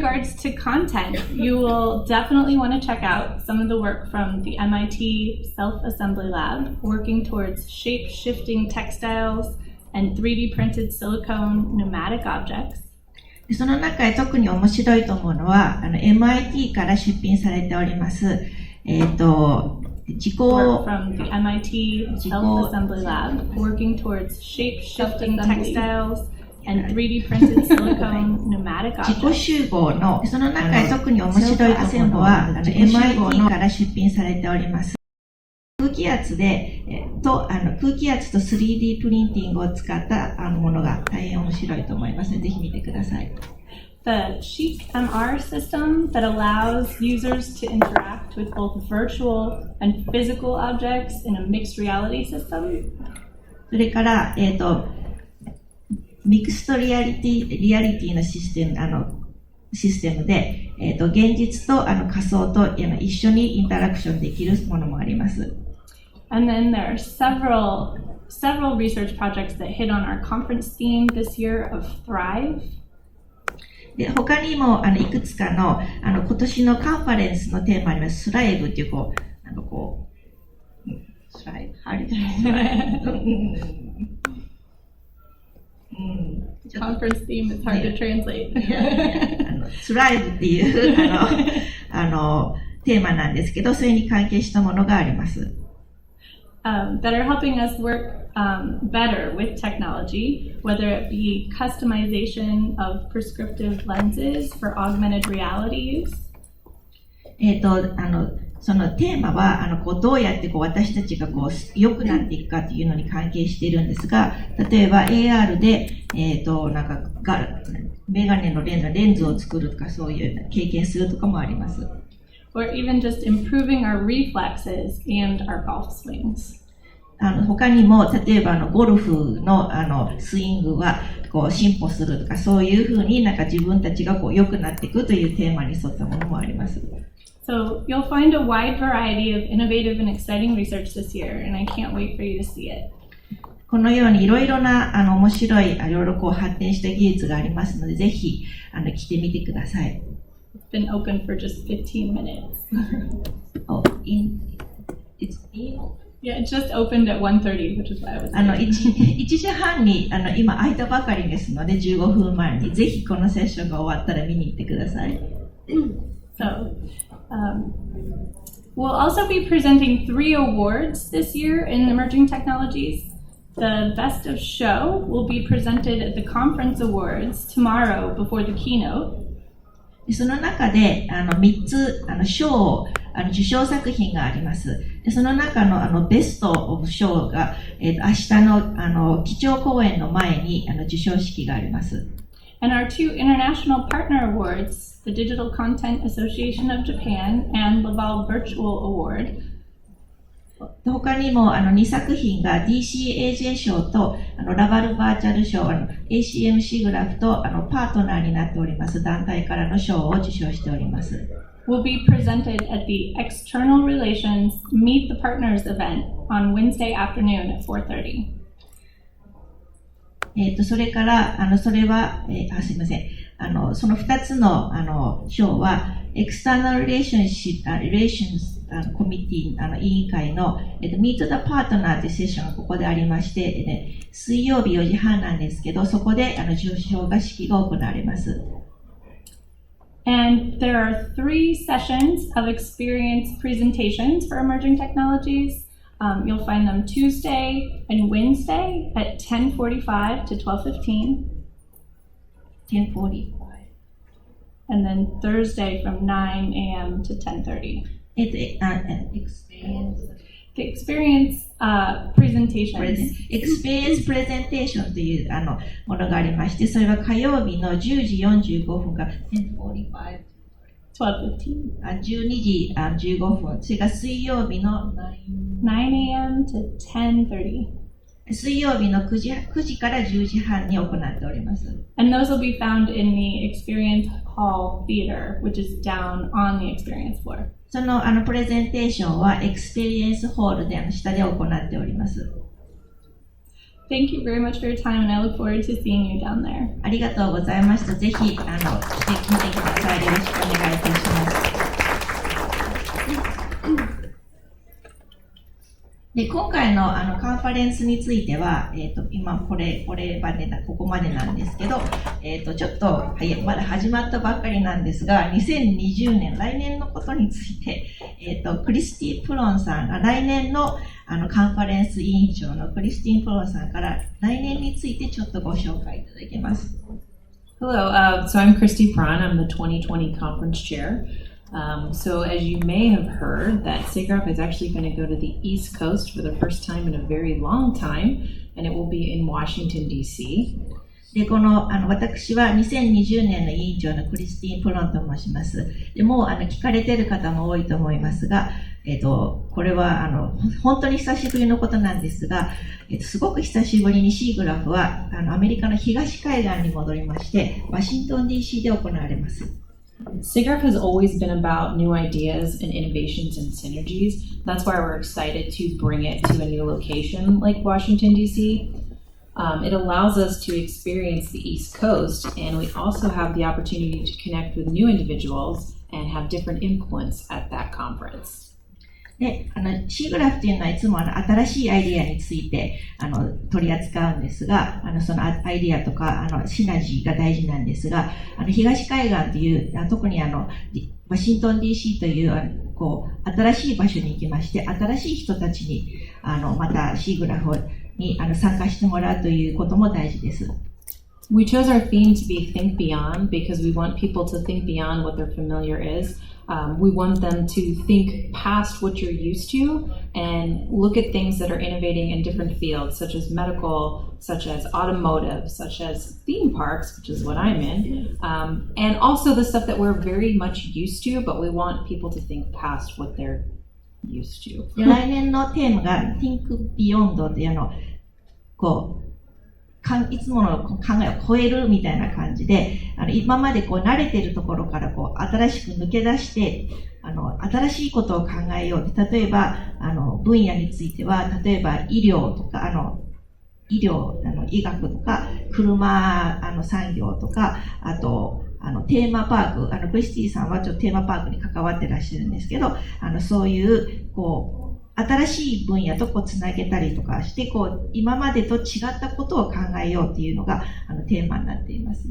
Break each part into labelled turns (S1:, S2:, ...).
S1: regards to content, you will definitely want to check out some of the work from the MIT Self-Assembly Lab, working towards shape-shifting textiles and 3D printed silicone pneumatic objects.
S2: その中で特に面白いと思うのは、MIT から出品されております、
S1: Work from the MIT Self-Assembly Lab, working towards shape-shifting textiles and 3D printed silicone pneumatic objects.
S2: 自己集合の、その中で特に面白いと思うのは、MIT から出品されております。空気圧と 3D プリンティングを使ったものが大変面白いと思いますので、ぜひ見てください。
S1: The Chic MR system that allows users to interact with both virtual and physical objects in a mixed reality system.
S2: それから、ミクストリアリティのシステムで、現実と仮想と一緒にインタラクションできるものもあります。
S1: And then there are several research projects that hit on our conference theme this year of Thrive.
S2: で他にもいくつかの今年のカンファレンスのテーマにはスライブっていうスライブ
S1: Conference theme is hard to translate.
S2: スライブっていうテーマなんですけど、それに関係したものがあります。
S1: That are helping us work better with technology, whether it be customization of prescriptive lenses for augmented reality use.
S2: そのテーマはどうやって私たちが良くなっていくかというのに関係しているんですが、例えば AR で、メガネのレンズを作るとか、そういう経験するとかもあります。
S1: Or even just improving our reflexes and our golf swings.
S2: 他にも例えばゴルフのスイングは進歩するとか、そういうふうに自分たちが良くなっていくというテーマに沿ったものもあります。
S1: So you'll find a wide variety of innovative and exciting research this year, and I can't wait for you to see it.
S2: このようにいろいろな面白いいろいろ発展した技術がありますので、ぜひ来てみてください。
S1: It's been open for just 15 minutes.
S2: It's in?
S1: Yeah, it just opened at 1:30, which is why I was.
S2: 1時半に今空いたばかりですので、15分前にぜひこのセッションが終わったら見に行ってください。
S1: So, we'll also be presenting 3 awards this year in emerging technologies. The Best of Show will be presented at the Conference Awards tomorrow before the keynote.
S2: その中で3つ賞受賞作品があります。でその中のベストオブ賞が、明日の基調講演の前に授賞式があります。
S1: And our 2 international partner awards, the Digital Content Association of Japan and Laval Virtual Award.
S2: 他にも2作品が DCAJ 賞とラバルバーチャル賞、ACM SIGGRAPH とパートナーになっております団体からの賞を受賞しております。
S1: Will be presented at the External Relations Meet the Partners event on Wednesday afternoon at 4:30.
S2: それからすいません。その2つの賞は External Relations Committee 委員会の Meet the Partner というセッションがここでありまして、水曜日4時半なんですけど、そこで授賞式が行われます。
S1: And there are 3 sessions of experience presentations for emerging technologies. You'll find them Tuesday and Wednesday at 10:45 to 12:15.
S2: 10:45.
S1: And then Thursday from 9 a.m. to 10:30. The experience presentations.
S2: Experience presentation というものがありまして、それは火曜日の10時45分から10:45 12時15分、それから水曜日の
S1: 9 a.m. to 10:30.
S2: 水曜日の9時から10時半に行っております。
S1: And those will be found in the Experience Hall Theater, which is down on the Experience floor.
S2: そのプレゼンテーションはエクスペリエンスホールで下で行っております。
S1: Thank you very much for your time, and I look forward to seeing you down there.
S2: ありがとうございました。ぜひ、来てみてください。よろしくお願いいたします。で、今回のカンファレンスについては、今ここまでなんですけど、ちょっと、まだ始まったばっかりなんですが、2020年、来年のことについて、クリスティ・プロンさん、来年のカンファレンス委員長のクリスティン・プロンさんから来年についてちょっとご紹介いただけます。
S3: Hello, so I'm Christy Pran. I'm the 2020 conference chair. So as you may have heard, that SIGGRAPH is actually going to go to the East Coast for the first time in a very long time, and it will be in Washington, D.C.
S2: で、私は2020年の委員長のクリスティン・プロンと申します。で、もう聞かれている方も多いと思いますが、これは本当に久しぶりのことなんですが、すごく久しぶりにSIGGRAPHはアメリカの東海岸に戻りまして、ワシントン DC で行われます。
S3: SIGGRAPH has always been about new ideas and innovations and synergies. That's why we're excited to bring it to a new location like Washington, D.C. It allows us to experience the East Coast, and we also have the opportunity to connect with new individuals and have different influence at that conference.
S2: で、SIGGRAPHというのはいつも新しいアイディアについて取り扱うんですが、そのアイディアとかシナジーが大事なんですが、東海岸という特にワシントン DC という新しい場所に行きまして、新しい人たちにまたSIGGRAPHに参加してもらうということも大事です。
S3: We chose our theme to be Think Beyond because we want people to think beyond what their familiar is. We want them to think past what you're used to and look at things that are innovating in different fields, such as medical, such as automotive, such as theme parks, which is what I'm in, and also the stuff that we're very much used to, but we want people to think past what they're used to.
S2: 来年のテーマが Think Beyond といういつもの考えを超えるみたいな感じで、今まで慣れているところから新しく抜け出して、新しいことを考えよう。例えば、分野については、例えば医療とか、医学とか、車産業とか、あと、テーマパーク、クリスティさんはちょっとテーマパークに関わってらっしゃるんですけど、そういう、新しい分野とつなげたりとかして、今までと違ったことを考えようというのがテーマになっています。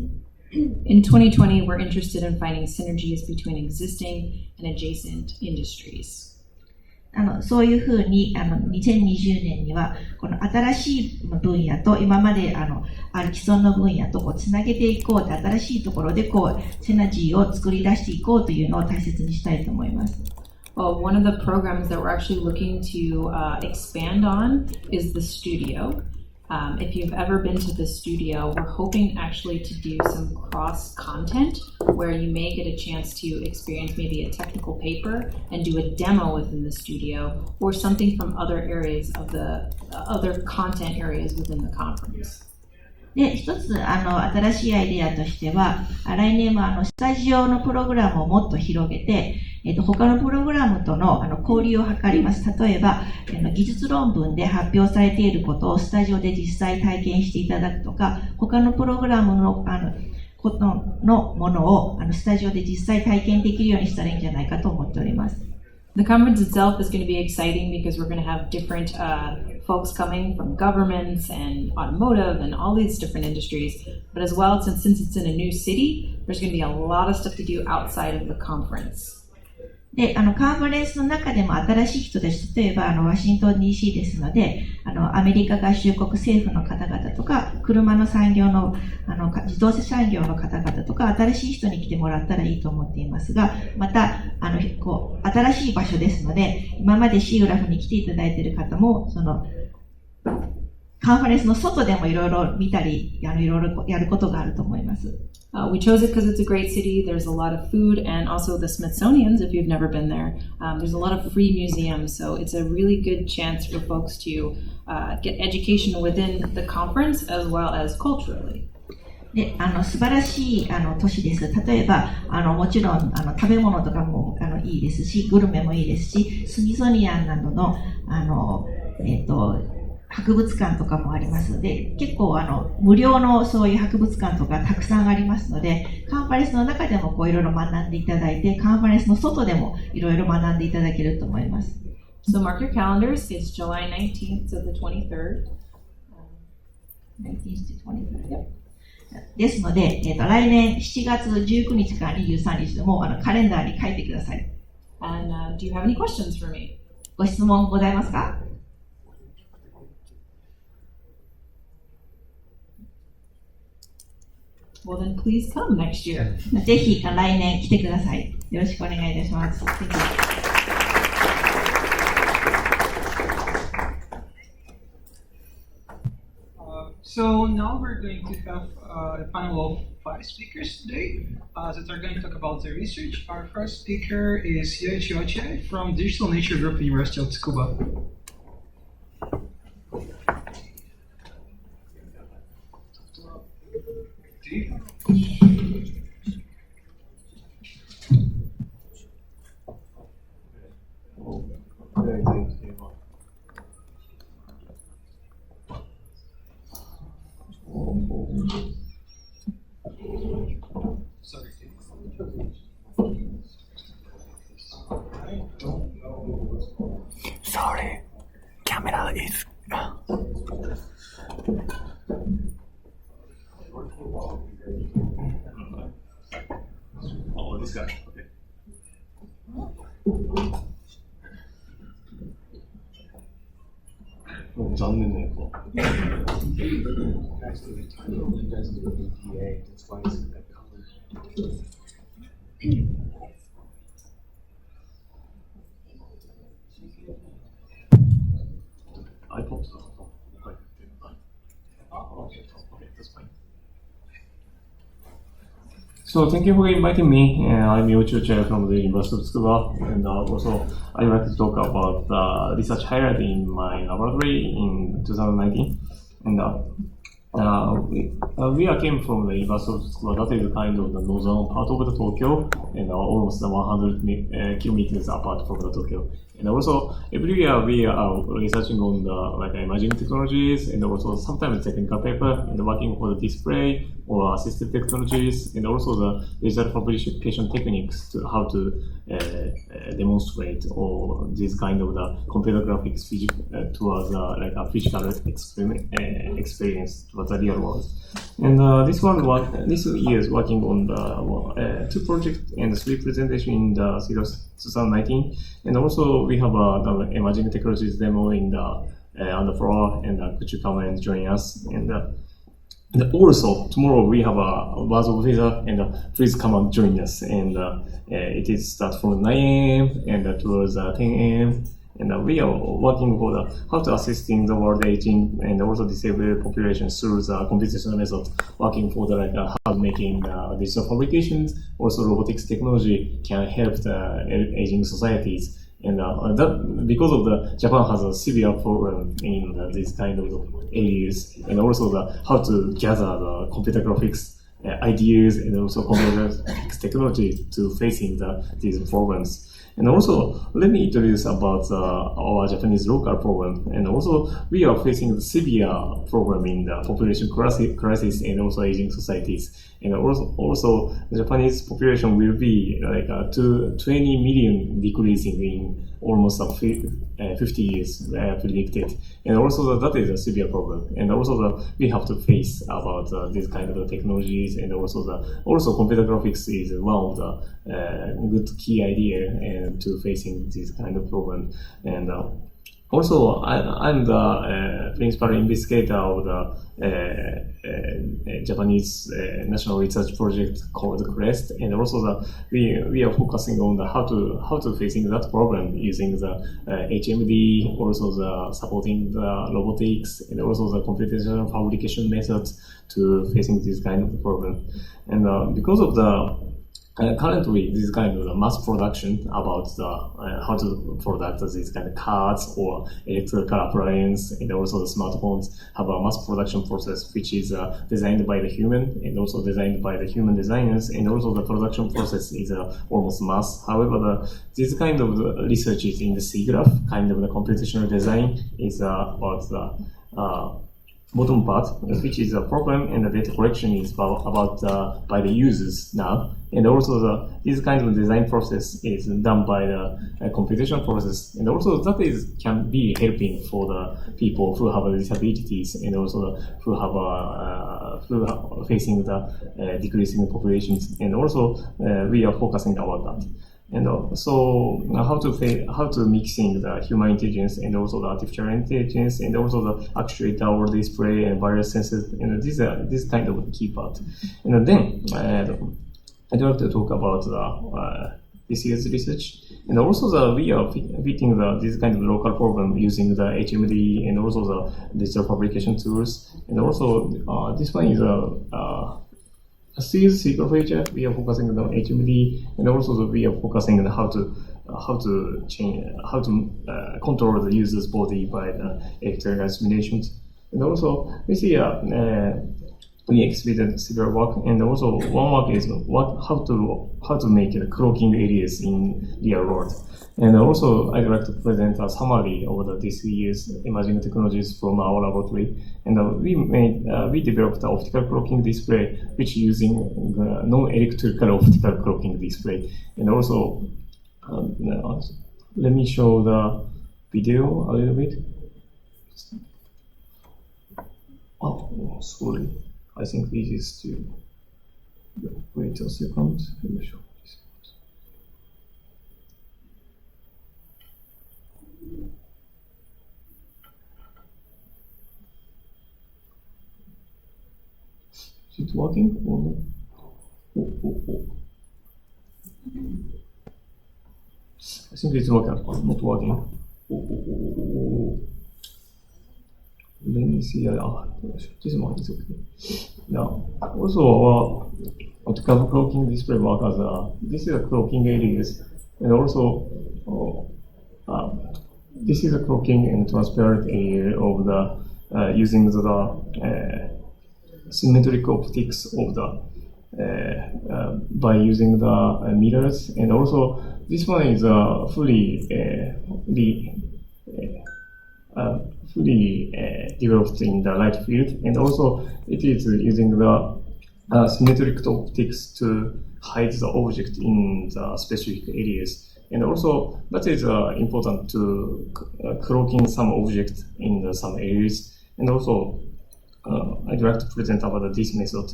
S3: In 2020, we're interested in finding synergies between existing and adjacent industries.
S2: そういうふうに2020年にはこの新しい分野と今まで既存の分野とつなげていこうと、新しいところでシナジーを作り出していこうというのを大切にしたいと思います。
S3: Well, one of the programs that we're actually looking to expand on is the studio. If you've ever been to the studio, we're hoping actually to do some cross content where you may get a chance to experience maybe a technical paper and do a demo within the studio or something from other areas of the other content areas within the conference.
S2: で、一つ新しいアイデアとしては、来年はスタジオのプログラムをもっと広げて、他のプログラムとの交流を図ります。例えば、技術論文で発表されていることをスタジオで実際体験していただくとか、他のプログラムのものをスタジオで実際体験できるようにしたらいいんじゃないかと思っております。
S3: The conference itself is going to be exciting because we're going to have different folks coming from governments and automotive and all these different industries. But as well, since it's in a new city, there's going to be a lot of stuff to do outside of the conference.
S2: で、カンファレンスの中でも新しい人たち、例えばワシントン DC ですので、アメリカ合衆国政府の方々とか、車の産業の、自動車産業の方々とか、新しい人に来てもらったらいいと思っていますが、また、新しい場所ですので、今までSIGGRAPHに来ていただいている方も、カンファレンスの外でもいろいろ見たり、いろいろやることがあると思います。
S3: We chose it because it's a great city. There's a lot of food and also the Smithsonian's, if you've never been there. There's a lot of free museums, so it's a really good chance for folks to get education within the conference as well as culturally.
S2: で、素晴らしい都市です。例えばもちろん食べ物とかもいいですし、グルメもいいですし、スミソニアンなどの博物館とかもありますので、結構無料のそういう博物館とかたくさんありますので、カンファレンスの中でもいろいろ学んでいただいて、カンファレンスの外でもいろいろ学んでいただけると思います。
S3: So mark your calendars. It's July 19th to the 23rd.
S2: 19th to 23rd. Yep. ですので、来年7月19日から23日でもカレンダーに書いてください。
S3: And do you have any questions for me?
S2: ご質問ございますか
S3: ？Well, then please come next year.
S2: ぜひ来年来てください。よろしくお願いいたします。
S4: So now we're going to have a panel of 5 speakers today that are going to talk about their research. Our first speaker is Yoichi Ochiai from Digital Nature Group, University of Tsukuba.
S5: Sorry, camera is. Oh, this guy. Okay. 残念なやiPod だ。はい。Okay, that's fine. So thank you for inviting me. I'm Yoichi Ochiai from the University of Tsukuba, and also I'd like to talk about the research highlight in my laboratory in 2019. And we came from the University of Tsukuba, that is kind of the northern part of the Tokyo, and almost 100 kilometers apart from the Tokyo. And also, every year we are researching on the emerging technologies, and also sometimes technical paper, and working for the display or assistive technologies, and also the digital fabrication techniques to how to demonstrate or this kind of the computer graphics towards like a physical experience towards the real world. And this year is working on the 2 projects and 3 presentations in the series 2019, and also we have the emerging technologies demo in the on the floor, and could you come and join us? And also tomorrow we have a Words of Visa, and please come and join us. And it is start from 9 a.m. and towards 10 a.m. And we are working for how to assist in the world aging and also disabled population through the computational method, working for the how making digital fabrications. Also robotics technology can help the aging societies. And that because of the Japan has a severe problem in this kind of areas, and also how to gather the computer graphics ideas and also computer graphics technology to facing these problems. And also, let me introduce about our Japanese local problem. And also, we are facing the severe problem in the population crisis and also aging societies. And also the Japanese population will be like 20 million decreasing in almost 50 years predicted. And also that is a severe problem. And also we have to face about this kind of technologies, and also computer graphics is one of the good key idea and to facing this kind of problem. And also, I'm the principal investigator of the Japanese national research project called CREST, and also we are focusing on how to facing that problem using the HMD, also the supporting the robotics, and also the computational fabrication methods to facing this kind of problem. And because of the currently, this kind of mass production about how to product these kind of cars or electrical appliances, and also the smartphones have a mass production process which is designed by the human and also designed by the human designers, and also the production process is almost mass. However, this kind of research is in the SIGGRAPH, kind of the computational design is about bottom part, which is a problem, and the data collection is about by the users now. And also this kind of design process is done by the computation process, and also that can be helping for the people who have disabilities, and also who are facing the decreasing populations. And also we are focusing about that. And so how to mixing the human intelligence and also the artificial intelligence and also the actuator or display and various sensors, and this kind of the key part. And then I'd like to talk about this year's research, and also we are fitting this kind of local problem using the HMD and also the digital fabrication tools. And also this one is series SIGGRAPH feature. We are focusing on HMD, and also we are focusing on how to control the user's body by the electrical simulations. And also this year we exhibited several work, and also one work is how to make cloaking areas in real world. And also I'd like to present a summary of this year's emerging technologies from our laboratory. And we developed an optical cloaking display which using non-electrical optical cloaking display. And also let me show the video a little bit. Oh, sorry. I think this is to wait a second. Let me show this. Is it working or no? I think it's working. Not working. Let me see. This one is okay. Now, also our optical cloaking display work as this is a cloaking areas, and also this is a cloaking and transparent area of the using the symmetric optics of the by using the mirrors, and also this one is fully developed in the light field, and also it is using the symmetric optics to hide the object in the specific areas. And also that is important to cloaking some object in some areas. And also I'd like to present about this method.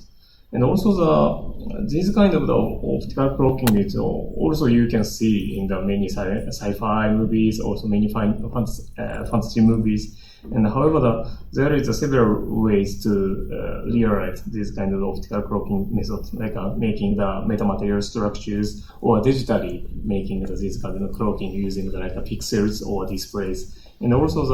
S5: And also this kind of the optical cloaking is also you can see in the many sci-fi movies, also many fantasy movies. And however, there is several ways to realize this kind of optical cloaking method, like making the metamaterial structures, or digitally making this kind of cloaking using pixels or displays. And also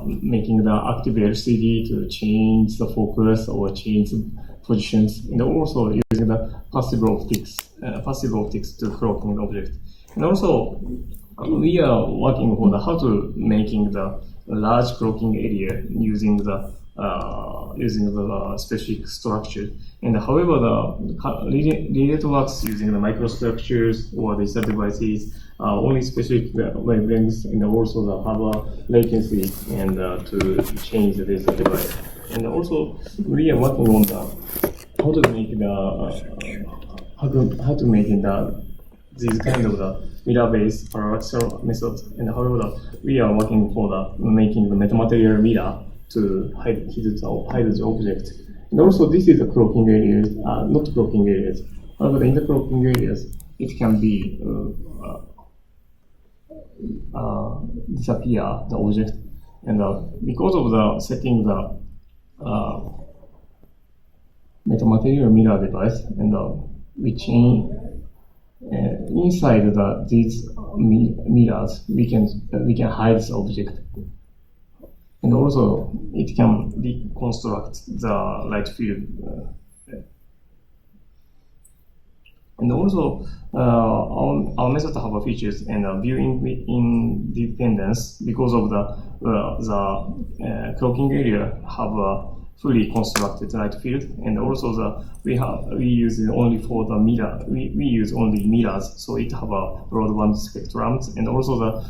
S5: making the active LCD to change the focus or change positions, and also using the passive optics to cloaking object. And also we are working on how to making the large cloaking area using the specific structure. And however, the related works using the microstructures or digital devices are only specific wavelengths, and also the hardware latency and to change the digital device. And also we are working on how to make this kind of the mirror-based parallaxal method. And however, we are working for making the metamaterial mirror to hide the object. And also this is the cloaking areas, not cloaking areas. However, in the cloaking areas, it can be disappear the object. And because of the setting the metamaterial mirror device, and we change inside these mirrors, we can hide the object, and also it can reconstruct the light field. And also our method have features and viewing independence because of the cloaking area have fully constructed light field, and also we use it only for the mirror. We use only mirrors, so it have a broadband spectrums, and also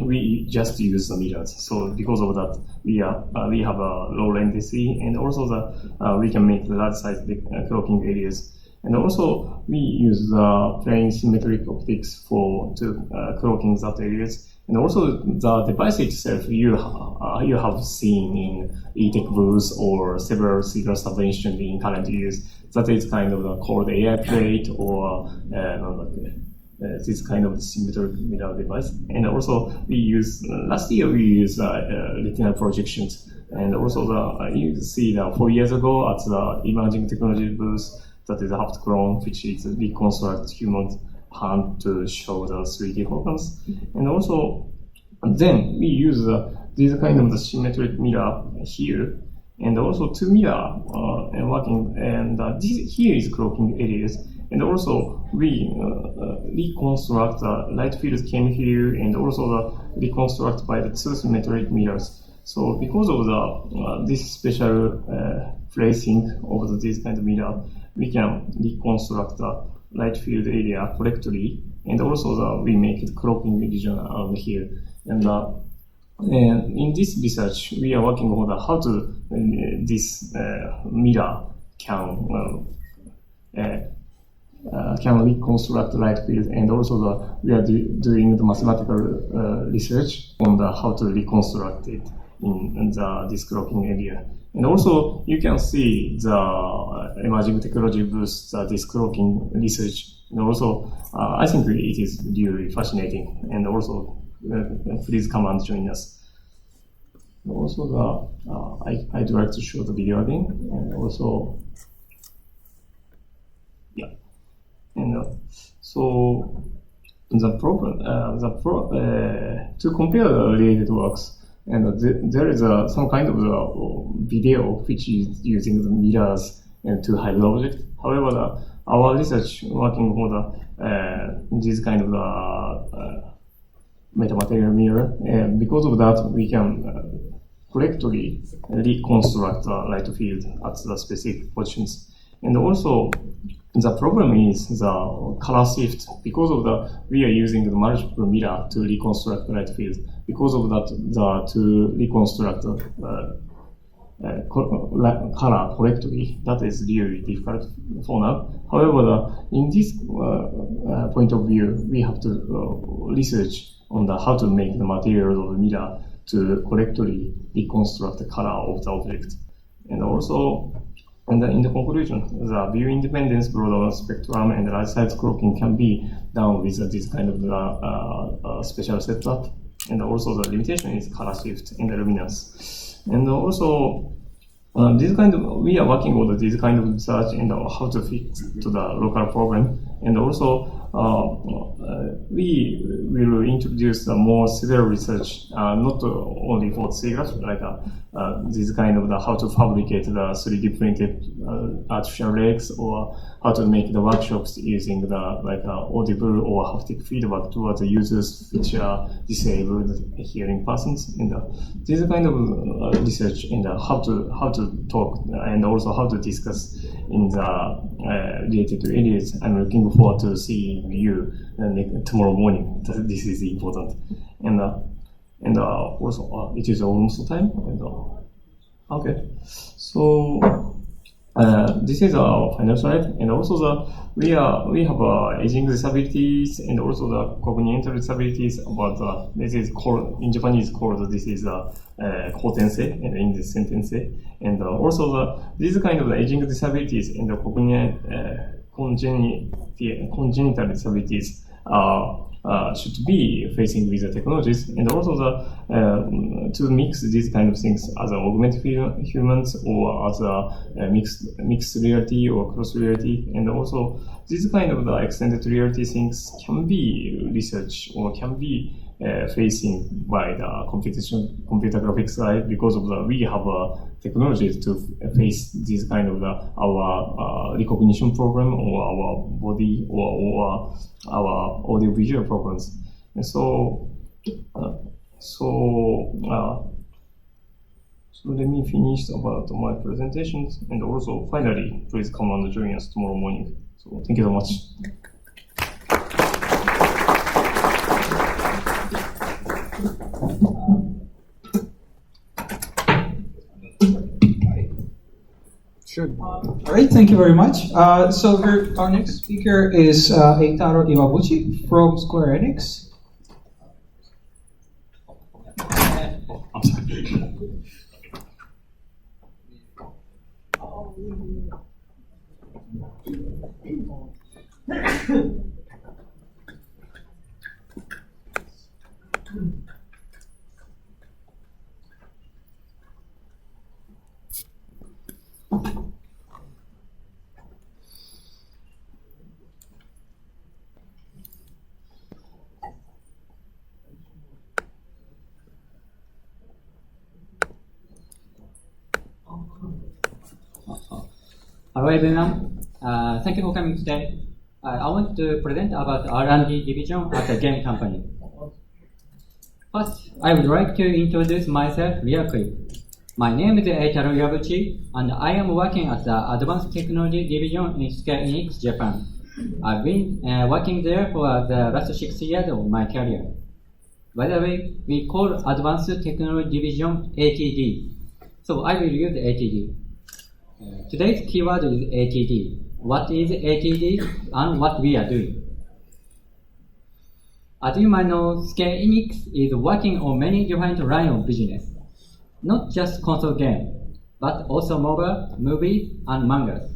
S5: we just use the mirrors. So because of that, we have a low latency, and also we can make the large size clocking areas. And also we use the plane symmetric optics to clocking that areas. And also the device itself you have seen in e-tech booths or several SIGGRAPH subvention in current use. That is kind of called AI plate or this kind of symmetric mirror device. And also last year we used retinal projections. And also you see that 4 years ago at the emerging technology booth, that is a haptochrome, which is reconstruct human hand to show the 3D holograms. And also, then we use this kind of the symmetric mirror here, and also two mirror and working, and here is clocking areas. And also we reconstruct the light fields came here, and also reconstruct by the two symmetric mirrors. So because of this special placing of this kind of mirror, we can reconstruct the light field area correctly, and also we make it clocking region around here. And in this research, we are working on how to this mirror can reconstruct the light field, and also we are doing the mathematical research on how to reconstruct it in this clocking area. And also, you can see the emerging technology boost this clocking research. And also, I think it is really fascinating. And also, please come and join us. And also, I'd like to show the video again. And also, yeah. And so, the problem, to compare the related works. And there is some kind of video which is using the mirrors to hide the object. However, our research working on this kind of metamaterial mirror, and because of that, we can correctly reconstruct the light field at the specific positions. And also, the problem is the color shift. Because of we are using the multiple mirror to reconstruct the light field. Because of that, to reconstruct color correctly, that is really difficult for now. However, in this point of view, we have to research on how to make the material of the mirror to correctly reconstruct the color of the object. And also, in the conclusion, the view independence, broader spectrum, and large size clocking can be done with this kind of special setup. And also the limitation is color shift and the luminance. And also, this kind of, we are working on this kind of research and how to fit to the local problem. And also, we will introduce more severe research, not only for SIGGRAPH, like this kind of how to fabricate the 3D printed artificial legs, or how to make the workshops using the audible or haptic feedback towards the users which are disabled hearing persons. And this kind of research and how to talk and also how to discuss in the related areas. I'm looking forward to seeing you tomorrow morning. This is important. And also it is almost time. And, okay, so this is our final slide. And also we have aging disabilities and also the cognitive disabilities. But this is called in Japanese called this is kotensei and in this sentence. And also these kind of aging disabilities and the congenital disabilities should be facing with the technologies, and also to mix these kind of things as augmented humans or as mixed reality or cross reality, and also this kind of extended reality things can be researched or can be facing by the computer graphics side, because of we have technologies to face this kind of our recognition program or our body or our audio visual programs. And so So let me finish about my presentations, and also finally, please come and join us tomorrow morning. So thank you so much.
S4: Sure. All right, thank you very much. So our next speaker is Eitaro Iwabuchi from Square Enix. I'm sorry.
S6: Hello everyone, thank you for coming today. I want to present about R&D division at a game company. First, I would like to introduce myself real quick. My name is Eitaro Iwabuchi, and I am working at the Advanced Technology Division in Square Enix, Japan. I've been working there for the last 6 years of my career. By the way, we call Advanced Technology Division ATD, so I will use ATD. Today's keyword is ATD. What is ATD and what we are doing? As you might know, Square Enix is working on many different lines of business. Not just console game, but also mobile, movies, and mangas.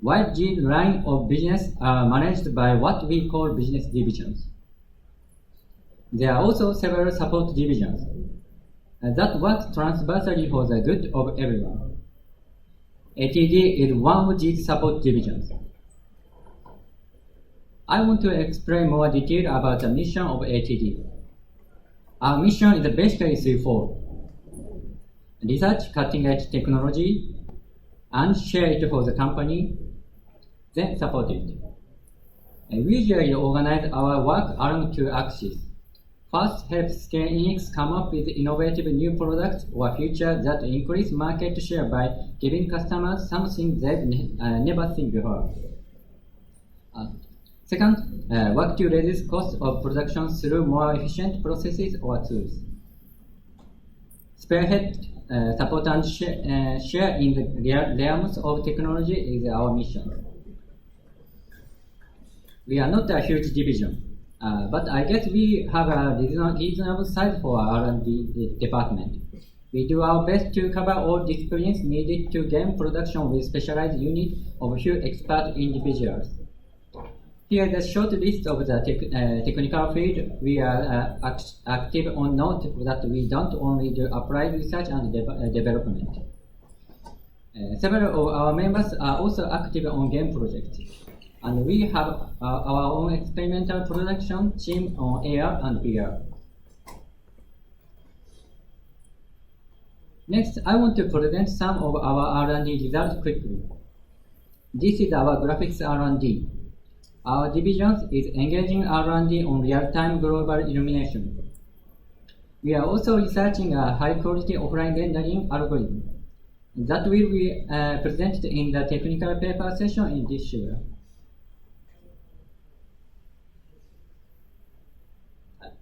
S6: While these lines of business are managed by what we call business divisions. There are also several support divisions that work transversely for the good of everyone. ATD is one of these support divisions. I want to explain more detail about the mission of ATD. Our mission is basically threefold. Research cutting-edge technology and share it for the company, then support it. We usually organize our work along two axes. First, help Square Enix come up with innovative new products or features that increase market share by giving customers something they've never seen before. Second, work to reduce cost of production through more efficient processes or tools. Spearhead, support and share in the realms of technology is our mission. We are not a huge division. But I guess we have a reasonable size for our R&D department. We do our best to cover all disciplines needed to game production with specialized unit of few expert individuals. Here is a short list of the technical field we are active on. Note that we don't only do applied research and development. Several of our members are also active on game projects. And we have our own experimental production team on AR and VR. Next, I want to present some of our R&D results quickly. This is our graphics R&D. Our division is engaging R&D on real-time global illumination. We are also researching a high-quality offline rendering algorithm that will be presented in the technical paper session in this year.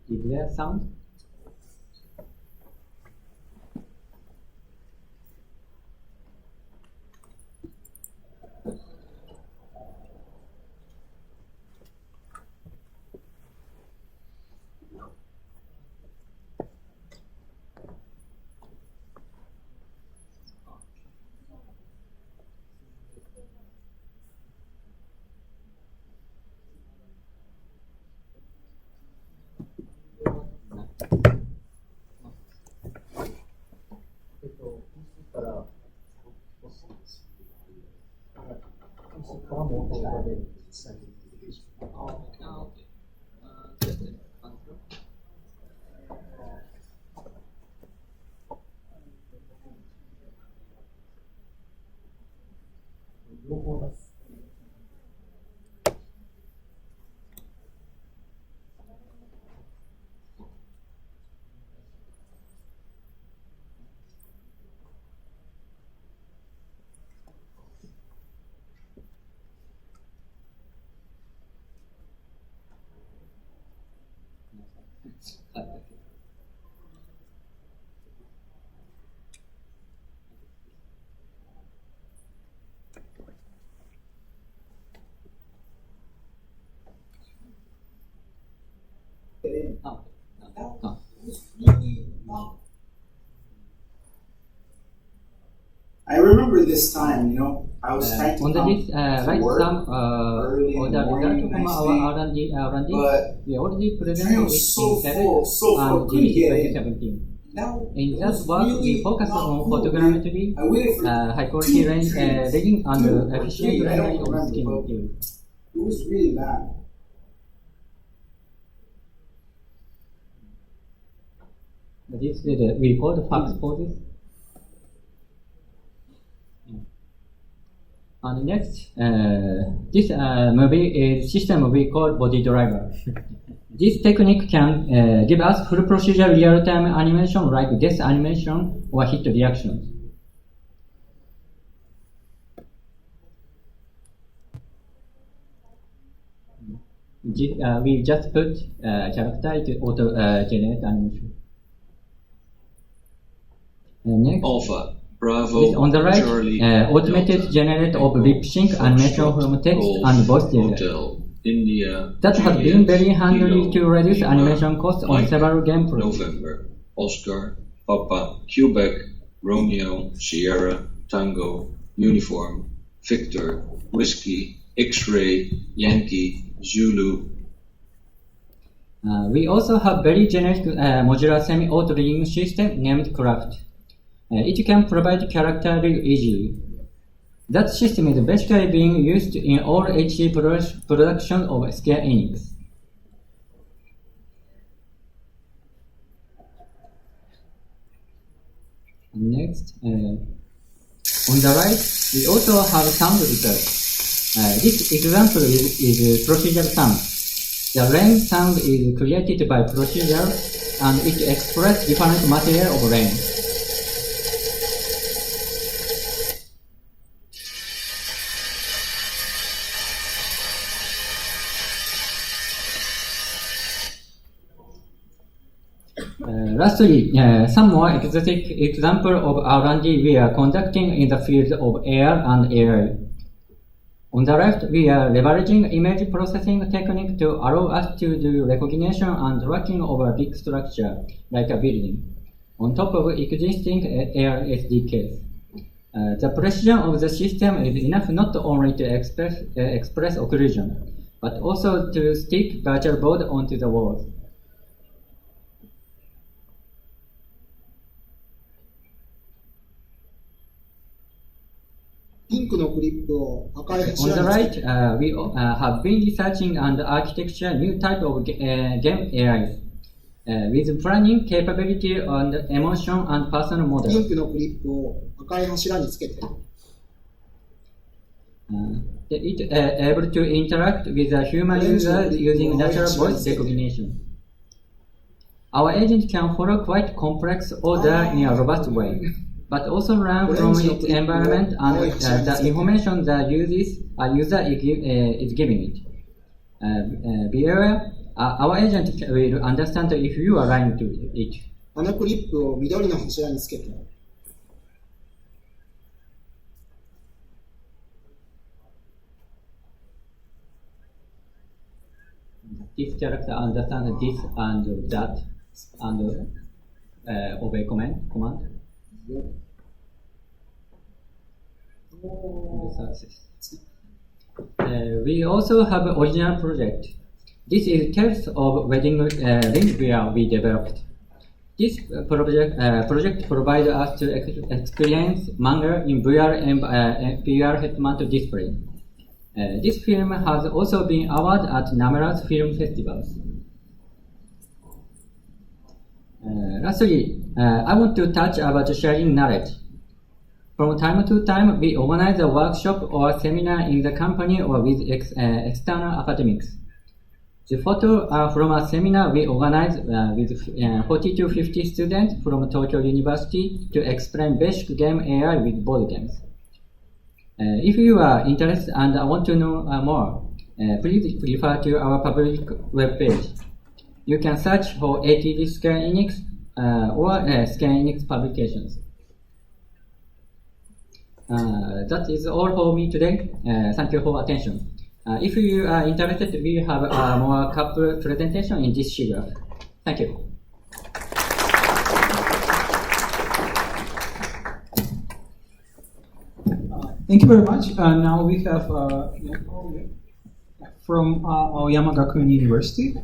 S6: Is there sound?
S7: I remember this time, I was trying to
S6: on
S7: come
S6: this,
S7: to
S6: write
S7: work
S6: some
S7: early in the
S6: result
S7: morning,
S6: from
S7: next
S6: our
S7: day,
S6: R&D.
S7: but
S6: We already
S7: I
S6: presented
S7: was
S6: it
S7: so
S6: in
S7: full,
S6: and
S7: couldn't get it.
S6: 2017.
S7: Now,
S6: In
S7: it
S6: that
S7: was
S6: work,
S7: really
S6: we focused
S7: not
S6: on
S7: cool,
S6: photogrammetry,
S7: I waited for
S6: high quality
S7: two
S6: range,
S7: trains,
S6: rigging,
S7: two
S6: and
S7: or
S6: efficient
S7: three, I
S6: rendering
S7: don't
S6: of skin
S7: remember,
S6: too.
S7: but it was really bad.
S6: This is the report fax for this. And next, this movie is system we call body driver. This technique can give us full procedure real-time animation like death animation or hit reactions. We just put character to auto-generate animation. Next.
S8: Alpha, Bravo,
S6: On the right,
S8: Charlie,
S6: automated
S8: Delta,
S6: generate of
S8: Echo,
S6: lip sync animation
S8: Foxtrot,
S6: from text
S8: Golf,
S6: and voice data.
S8: Hotel, India,
S6: That has
S8: Juliet,
S6: been very handy
S8: Kilo,
S6: to reduce
S8: Lima,
S6: animation costs on
S8: Mike,
S6: several game projects.
S8: November, Oscar, Papa, Quebec, Romeo, Sierra, Tango, Uniform, Victor, Whiskey, X-Ray, Yankee, Zulu.
S6: We also have very generic modular semi-auto rigging system named Craft. It can provide character rig easily. That system is basically being used in all HD production of Square Enix. Next, on the right, we also have sound research. This example is procedural sound. The rain sound is created by procedure and it expresses different material of rain. Lastly, some more exotic example of R&D we are conducting in the field of AR and AI. On the left, we are leveraging image processing technique to allow us to do recognition and tracking of a big structure, like a building, on top of existing AR SDKs. The precision of the system is enough not only to express occlusion, but also to stick virtual board onto the walls.
S9: On
S6: the right, we have been researching and architecture new type of game AIs with planning capability and emotion and personal model. It able to interact with a human user using natural voice recognition. Our agent can follow quite complex order in a robust way, but also learn from its environment and the information the user is giving it. Be aware, our agent will understand if you are lying to it. This character understands this and that and obey command. Success. We also have an original project. This is Tales of Wedding Ring VR we developed. This project provides us to experience manga in VR and VR head-mounted display. This film has also been awarded at numerous film festivals. Lastly, I want to touch about sharing knowledge. From time to time, we organize a workshop or seminar in the company or with external academics. The photos are from a seminar we organized with 40 to 50 students from Tokyo University to explain basic game AI with board games. If you are interested and want to know more, please refer to our public webpage. you can search for ATD Square Enix or Square Enix publications. That is all for me today. Thank you for attention. If you are interested, we have more couple presentation in this SIGGRAPH. Thank you.
S4: Thank you very much. Now we have Yonghao Yue from Aoyama Gakuin University.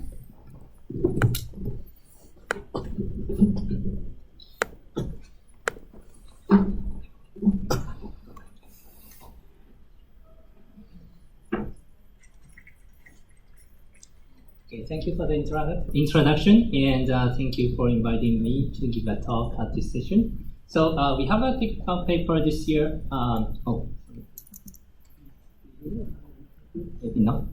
S9: Okay, thank you for the introduction, and thank you for inviting me to give a talk at this session. So we have a technical paper this year. Maybe not.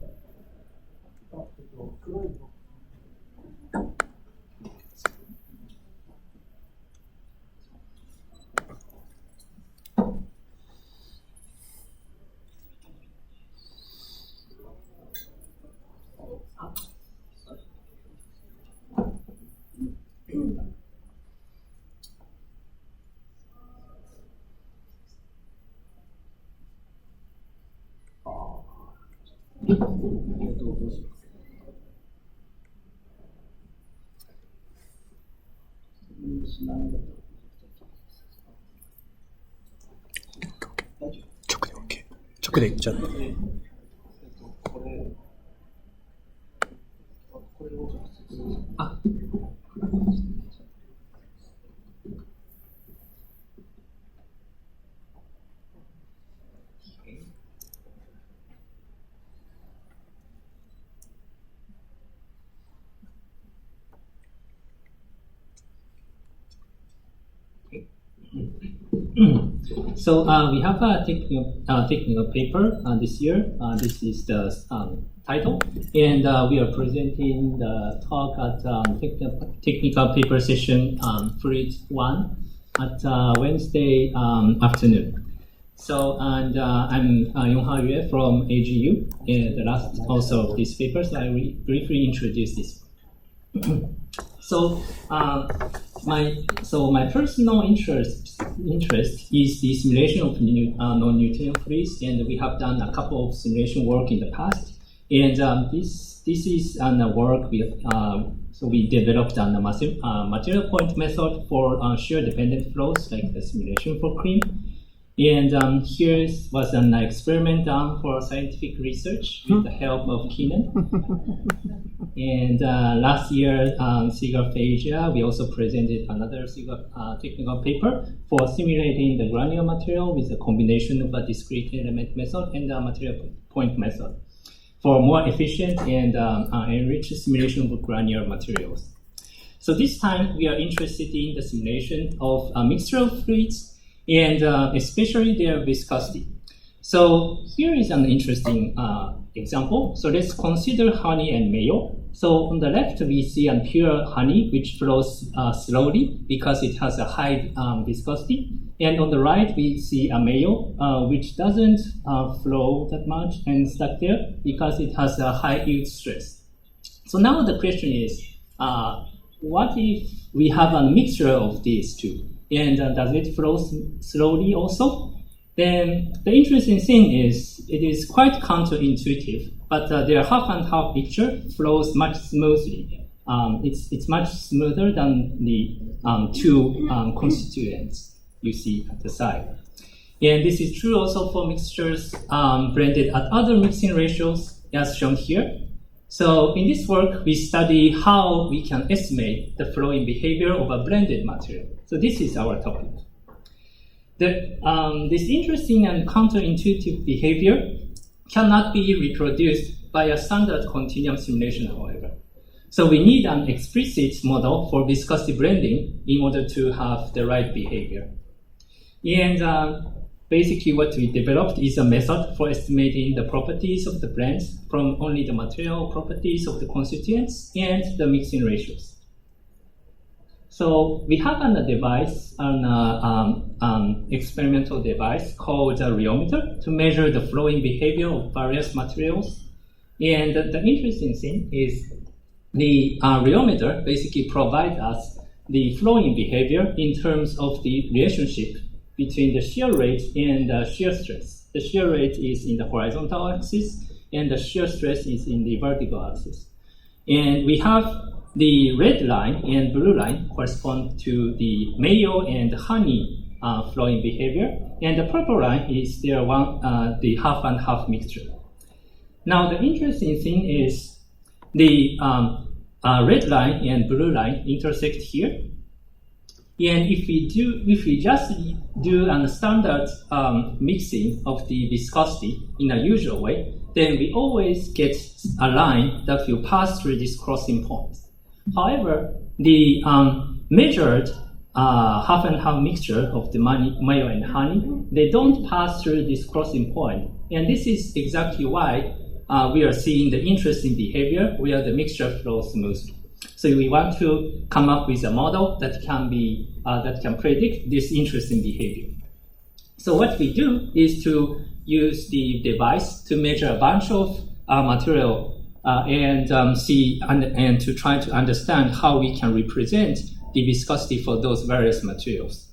S9: So we have a technical paper this year. This is the title, and we are presenting the talk at technical paper session Fluid 1 at Wednesday afternoon. So, and I'm Yonghao Yue from AGU, and the last author of this paper, so I will briefly introduce this. My personal interest is the simulation of non-Newtonian fluids, and we have done a couple of simulation work in the past. And this is a work we developed on the material point method for shear dependent flows, like the simulation for cream. And here was an experiment done for scientific research with the help of Keenan. And last year, SIGGRAPH Asia, we also presented another SIGGRAPH technical paper for simulating the granular material with a combination of a discrete element method and a material point method for more efficient and enriched simulation of granular materials. So this time, we are interested in the simulation of a mixture of fluids and especially their viscosity. So here is an interesting example. So let's consider honey and mayo. So on the left, we see a pure honey, which flows slowly because it has a high viscosity. And on the right, we see a mayo, which doesn't flow that much and stuck there because it has a high yield stress. So now the question is, what if we have a mixture of these two? And does it flow slowly also? Then the interesting thing is it is quite counterintuitive, but their half and half mixture flows much smoothly. It's much smoother than the two constituents you see at the side. And this is true also for mixtures blended at other mixing ratios as shown here. So in this work, we study how we can estimate the flowing behavior of a blended material. So this is our topic. This interesting and counterintuitive behavior cannot be reproduced by a standard continuum simulation, however. So we need an explicit model for viscosity blending in order to have the right behavior. And basically what we developed is a method for estimating the properties of the blends from only the material properties of the constituents and the mixing ratios. So we have a device, an experimental device called a rheometer to measure the flowing behavior of various materials. And the interesting thing is the rheometer basically provides us the flowing behavior in terms of the relationship between the shear rate and the shear stress. The shear rate is in the horizontal axis, and the shear stress is in the vertical axis. And we have the red line and blue line correspond to the mayo and honey flowing behavior, and the purple line is the half and half mixture. Now, the interesting thing is the red line and blue line intersect here. And if we just do a standard mixing of the viscosity in a usual way, then we always get a line that will pass through this crossing point. However, the measured half and half mixture of the mayo and honey, they don't pass through this crossing point. And this is exactly why we are seeing the interesting behavior where the mixture flows smoothly. So we want to come up with a model that can predict this interesting behavior. So what we do is to use the device to measure a bunch of material and to try to understand how we can represent the viscosity for those various materials.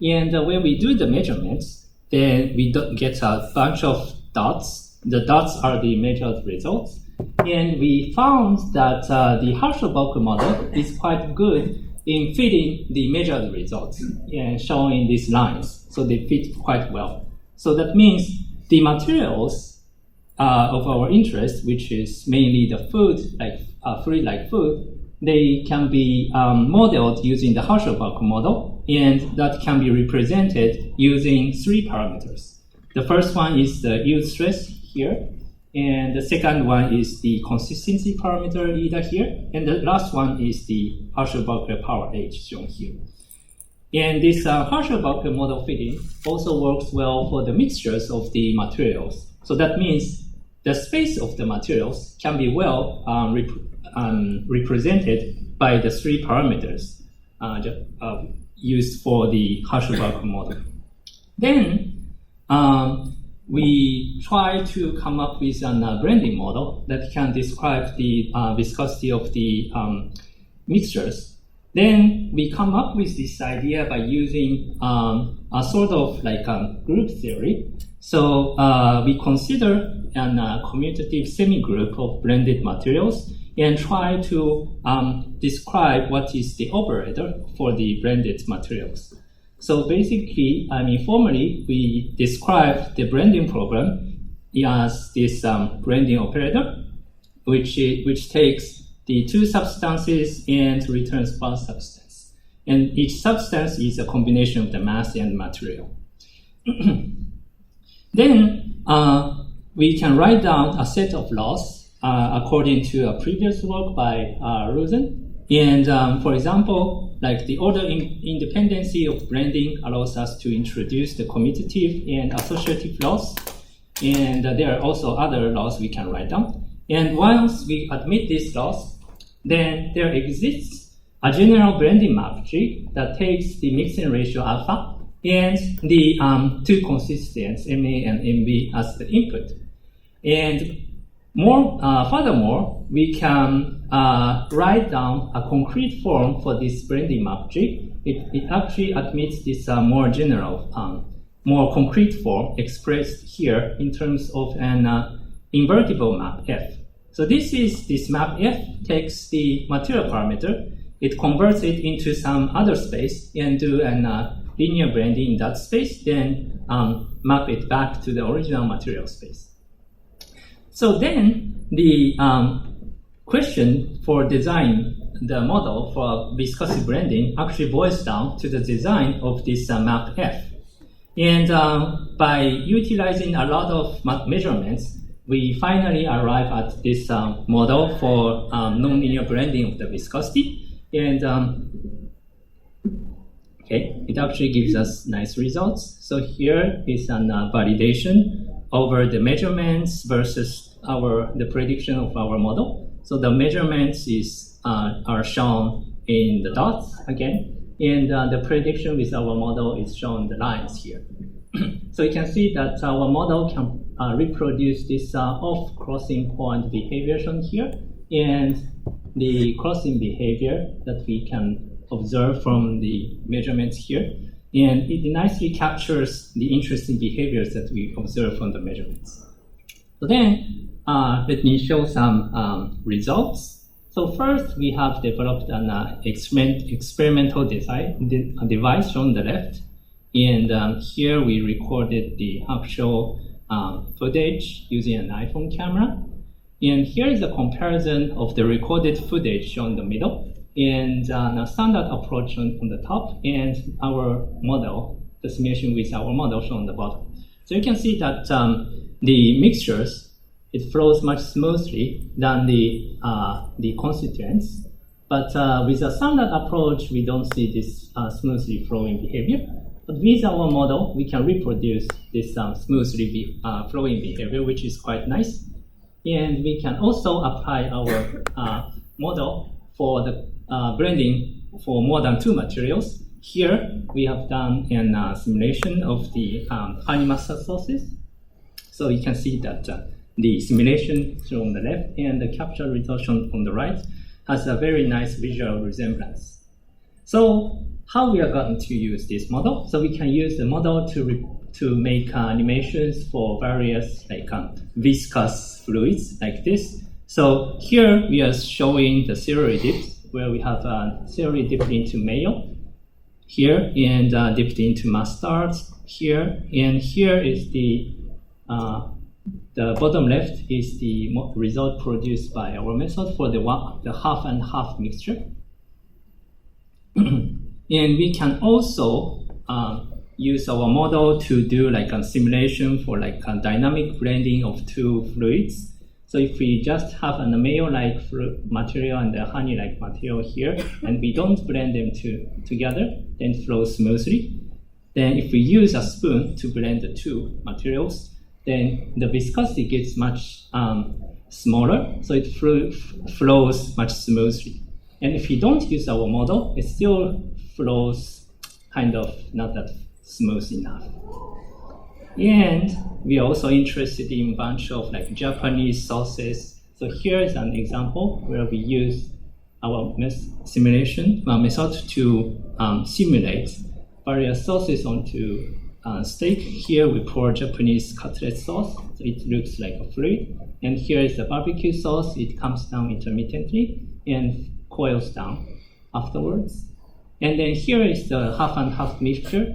S9: And when we do the measurements, then we get a bunch of dots. The dots are the measured results. And we found that the Harshal-Bekur model is quite good in fitting the measured results and showing these lines. So they fit quite well. So that means the materials of our interest, which is mainly the food, like fruit-like food, they can be modeled using the Harshal-Bekur model, and that can be represented using 3 parameters. The first one is the yield stress here, and the second one is the consistency parameter eta here, and the last one is the Harshal-Bekur power H shown here. And this Harshal-Bekur model fitting also works well for the mixtures of the materials. So that means the space of the materials can be well represented by the 3 parameters used for the Harshal-Bekur model. Then we try to come up with a blending model that can describe the viscosity of the mixtures. Then we come up with this idea by using a sort of like a group theory. So we consider a commutative semi-group of blended materials and try to describe what is the operator for the blended materials. So basically, formally, we describe the blending problem as this blending operator, which takes the 2 substances and returns 1 substance. And each substance is a combination of the mass and material. Then we can write down a set of laws according to a previous work by Rosen. And for example, like the order independency of blending allows us to introduce the commutative and associative laws. And there are also other laws we can write down. And once we admit these laws, then there exists a general blending map tree that takes the mixing ratio alpha and the 2 constituents, Ma and Mb, as the input. And furthermore, we can write down a concrete form for this blending map tree. It actually admits this more general, more concrete form expressed here in terms of an invertible map F. So this map F takes the material parameter, it converts it into some other space and do a linear blending in that space, then map it back to the original material space. So then the question for design the model for viscosity blending actually boils down to the design of this map F. And by utilizing a lot of measurements, we finally arrive at this model for nonlinear blending of the viscosity. And it actually gives us nice results. So here is a validation over the measurements versus the prediction of our model. So the measurements are shown in the dots again, and the prediction with our model is shown in the lines here. So you can see that our model can reproduce this off-crossing point behavior shown here, and the crossing behavior that we can observe from the measurements here. And it nicely captures the interesting behaviors that we observe from the measurements. So then, let me show some results. So first, we have developed an experimental device on the left. And here we recorded the actual footage using an iPhone camera. And here is a comparison of the recorded footage shown in the middle, and a standard approach on the top, and our model, the simulation with our model shown on the bottom. So you can see that the mixtures, it flows much smoothly than the constituents. But with a standard approach, we don't see this smoothly flowing behavior. But with our model, we can reproduce this smoothly flowing behavior, which is quite nice. And we can also apply our model for the blending for more than 2 materials. Here, we have done a simulation of the honey mustard sauces. So you can see that the simulation shown on the left and the capture result shown on the right has a very nice visual resemblance. So how we are going to use this model? So we can use the model to make animations for various viscous fluids like this. So here we are showing the celery dips, where we have celery dipped into mayo here, and dipped into mustard here, and here is the bottom left is the result produced by our method for the half and half mixture. And we can also use our model to do a simulation for a dynamic blending of 2 fluids. So if we just have a mayo-like material and a honey-like material here, and we don't blend them together, then it flows smoothly. Then if we use a spoon to blend the 2 materials, then the viscosity gets much smaller, so it flows much smoothly. And if you don't use our model, it still flows kind of not that smooth enough. And we are also interested in a bunch of Japanese sauces. So here is an example where we use our simulation method to simulate various sauces onto steak. Here we pour Japanese cutlet sauce, so it looks like a fluid. And here is the barbecue sauce. It comes down intermittently and coils down afterwards. And then here is the half and half mixture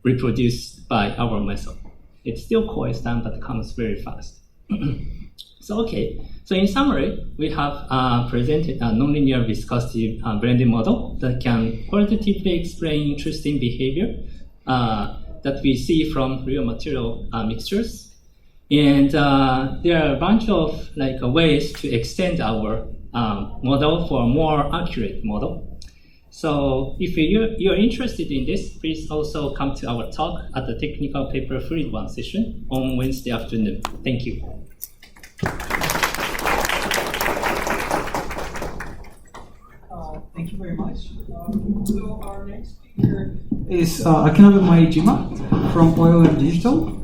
S9: reproduced by our method. It still coils down, but comes very fast. So in summary, we have presented a nonlinear viscosity blending model that can qualitatively explain interesting behavior that we see from real material mixtures. And there are a bunch of ways to extend our model for a more accurate model. So if you're interested in this, please also come to our talk at the Technical Paper Fluid 1 session on Wednesday afternoon. Thank you.
S4: Thank you very much. So our next speaker is Akinobu Maejima from OLM Digital.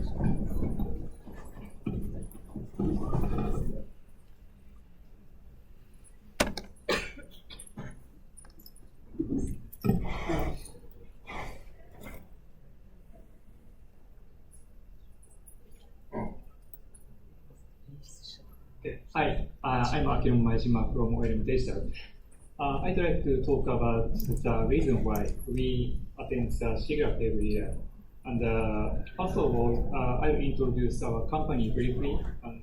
S10: Hi, I'm Akinobu Maejima from OLM Digital. I'd like to talk about the reason why we attend the SIGGRAPH every year. And first of all, I'll introduce our company briefly and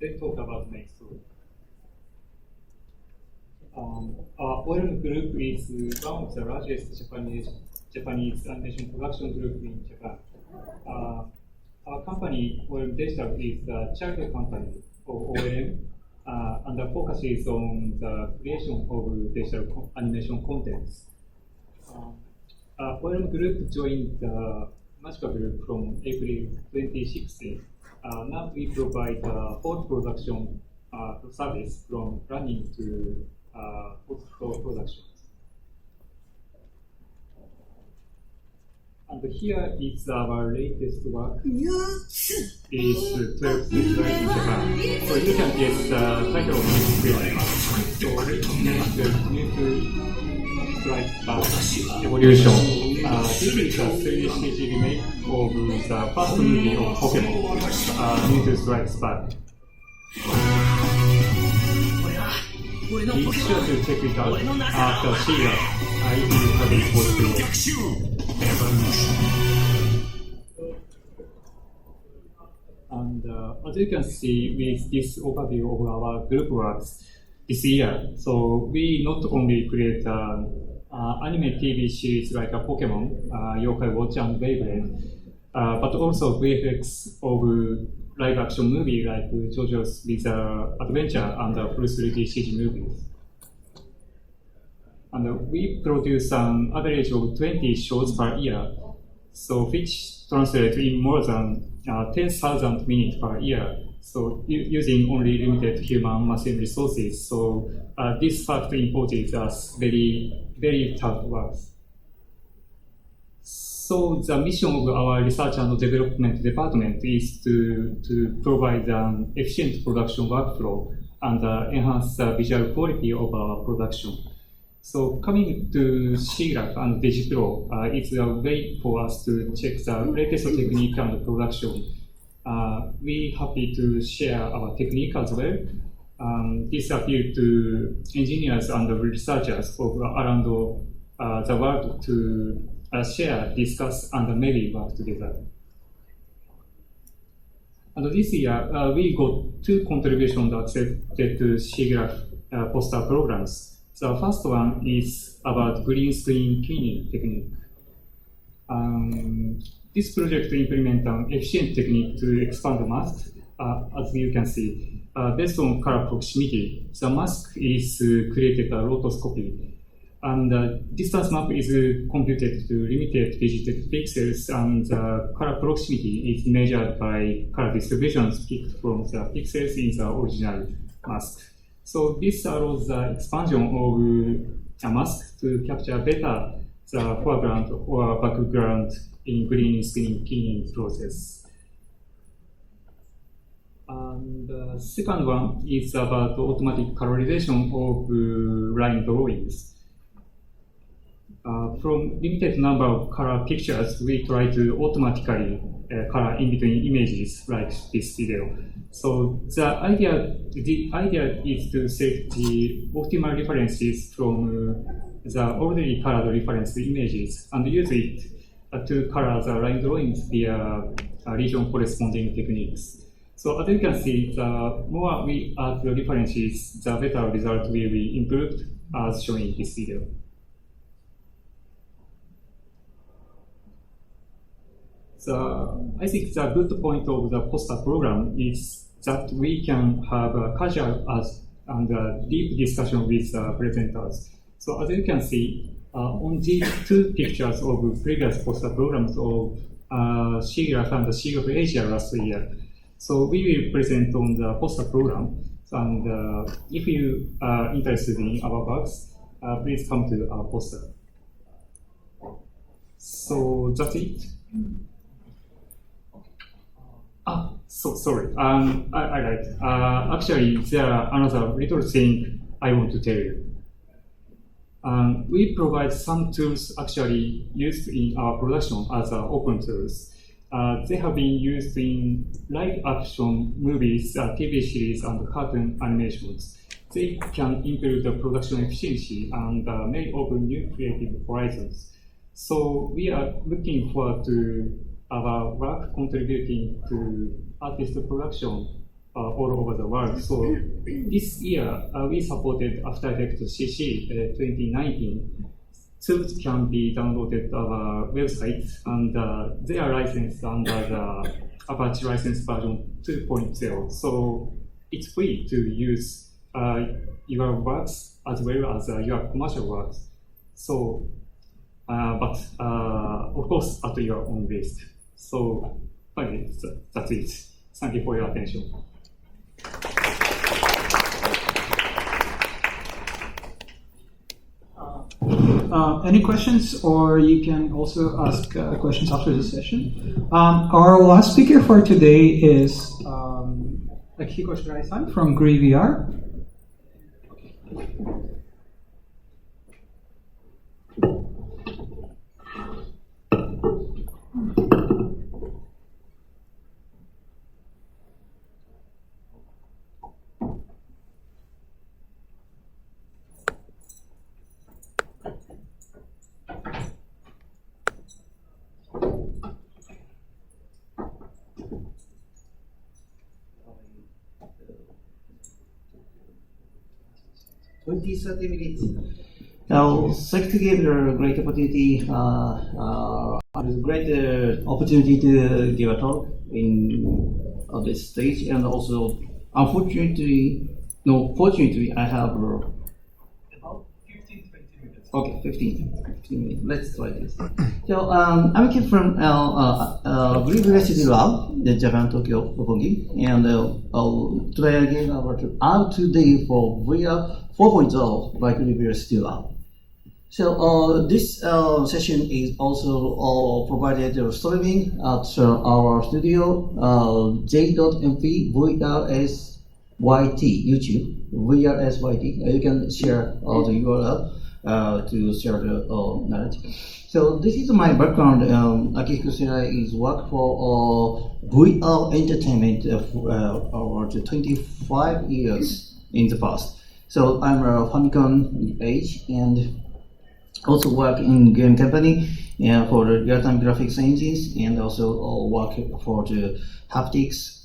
S10: then talk about next story. Our OLM group is one of the largest Japanese animation production group in Japan. Our company, OLM Digital, is the child company of OLM and focuses on the creation of digital animation contents. OLM Group joined the Magica Group from April 2016. Now we provide post-production service from planning to post-production. And here is our latest work. It's 12 feet right in Japan. So you can guess the title of this film. So it's named New Strike Back Evolution. This is a 3D CG remake of the first movie of Pokemon, New Strike Back. Be sure to check it out after SIGGRAPH. I will have it for you. And as you can see with this overview of our group works this year, so we not only create anime TV series like a Pokemon, Yokai Watch and Beyblade, but also VFX of live action movie like JoJo's Bizarre Adventure and full 3D CG movies. And we produce an average of 20 shows per year, so which translates in more than 10,000 minutes per year. So using only limited human machine resources. So this fact imposes us very, very tough work. So the mission of our research and development department is to provide an efficient production workflow and enhance the visual quality of our production. So coming to SIGGRAPH and Digital, it's a way for us to check the latest technique and production. We're happy to share our technique as well. This appeals to engineers and researchers around the world to share, discuss, and maybe work together. And this year, we got 2 contributions accepted to SIGGRAPH poster programs. The first one is about green screen cleaning technique. This project implements an efficient technique to expand the mask, as you can see. Based on color proximity, the mask is created a rotoscopy. And the distance map is computed to limited digital pixels, and the color proximity is measured by color distributions picked from the pixels in the original mask. So this allows the expansion of a mask to capture better the foreground or background in green screen cleaning process. And the second one is about automatic colorization of line drawings. From limited number of color pictures, we try to automatically color in between images like this video. So the idea is to set the optimal references from the already colored reference images and use it to color the line drawings via region corresponding techniques. So as you can see, the more we add the references, the better result will be improved as shown in this video. I think the good point of the poster program is that we can have a casual and deep discussion with presenters. So as you can see, on these 2 pictures of previous poster programs of SIGGRAPH and SIGGRAPH Asia last year. So we will present on the poster program, and if you are interested in our works, please come to our poster. So that's it. So sorry. I lied. Actually, there are another little thing I want to tell you. We provide some tools actually used in our production as open tools. They have been used in live action movies, TV series, and cartoon animations. They can improve the production efficiency and may open new creative horizons. So we are looking forward to our work contributing to artist production all over the world. So this year, we supported After Effects CC 2019. Tools can be downloaded on our website, and they are licensed under the Apache license version 2.0. So it's free to use your works as well as your commercial works. So, but of course, at your own risk. So, finally, that's it. Thank you for your attention.
S4: any questions, or you can also ask questions after the session. Our last speaker for today is Akihiko Shirai-san from GREE VR.
S11: Minutes. Now, like to give a great opportunity, to give a talk on this stage, and also, fortunately, I have about 15-20 minutes. Okay, 15 minutes. Let's try this. So, I'm Kim from GREE VR Studio Lab, the Japan Tokyo Roppongi, and today I gave out today for VR 4.0 by GREE VR Studio Lab. So this session is also provided streaming at our studio j.mp VRSYT YouTube VRSYT. You can share the URL to share the knowledge. So this is my background. Akihiko Shirai is work for VR entertainment over 25 years in the past. So I'm a Famicom age and also work in game company for the real-time graphics engines, and also work for the haptics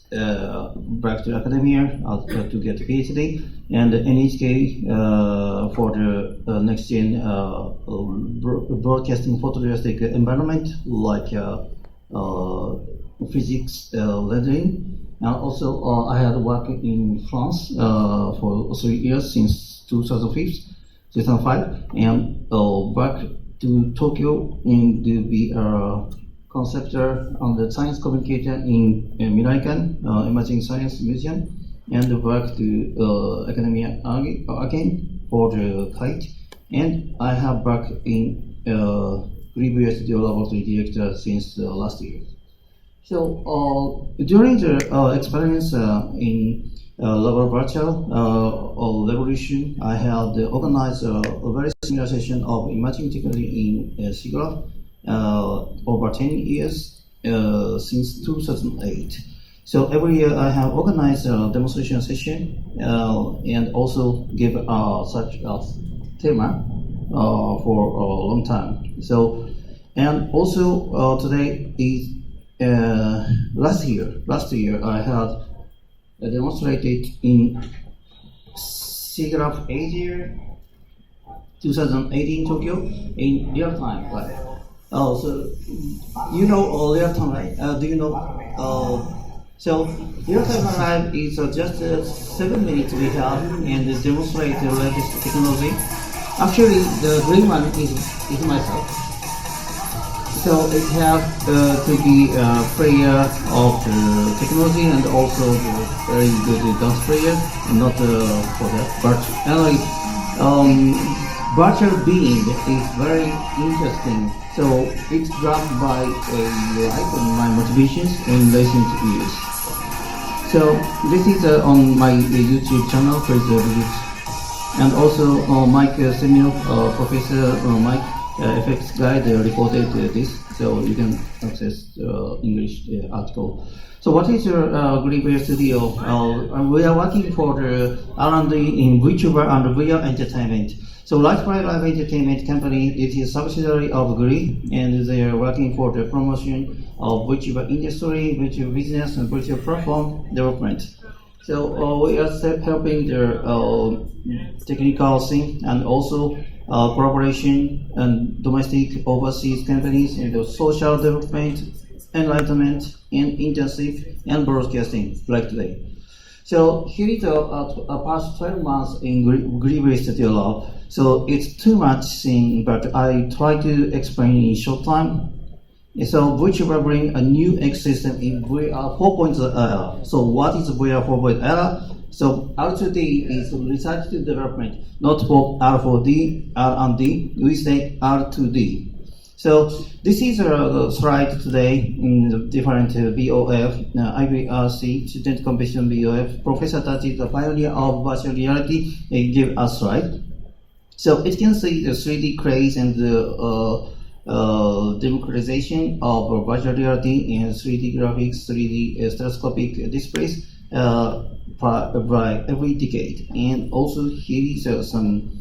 S11: back to academia to get a PhD, and NHK for the next-gen broadcasting photorealistic environment like physics rendering. And also I had worked in France for 3 years since 2005, and back to Tokyo in to be a conceptor on the science communicator in Miraikan Imaging Science Museum, and work to academia again for the kite. And I have worked in GREE VR Studio Laboratory director since last year. So during the experience in virtual revolution, I had organized a very similar session of imaging technology in SIGGRAPH over 10 years since 2008. So every year I have organized a demonstration session and also give such a theme for a long time. So, and also today is last year I had demonstrated in SIGGRAPH Asia 2018 Tokyo in real time live. So you know real time live? Do you know? So real time live is just 7 minutes we have and demonstrate the latest technology. Actually, the green one is myself. So it has to be a player of the technology and also the very good dance player, not for that. But anyway, virtual being is very interesting. So it's grabbed by life and my motivations in recent years. So this is on my YouTube channel, please visit. And also Mike Semyon, Professor Mike. FX guide reported this, so you can access the English article. So what is your GREE VR Studio? We are working for the R&D in VTuber and VR entertainment. So Lifebuoy Live Entertainment Company, it is a subsidiary of GREE, and they are working for the promotion of VTuber industry, VTuber business, and VTuber platform development. So we are helping the technical thing and also collaboration and domestic overseas companies in the social development, enlightenment, and internship and broadcasting like today. So here is a past 12 months in GREE VR Studio Lab. So it's too much thing, but I try to explain in short time. So VTuber bring a new ecosystem in VR 4.0 era. So what is VR 4.0 era? So R2D is research to development, not for R4D, R&D, we say R2D. So this is a slide today in the different BOF, IVRC, student competition BOF. Professor Tachi, the pioneer of virtual reality, gave us slide. So it can see the 3D craze and the democratization of virtual reality and 3D graphics, 3D stereoscopic displays by every decade. And also here is some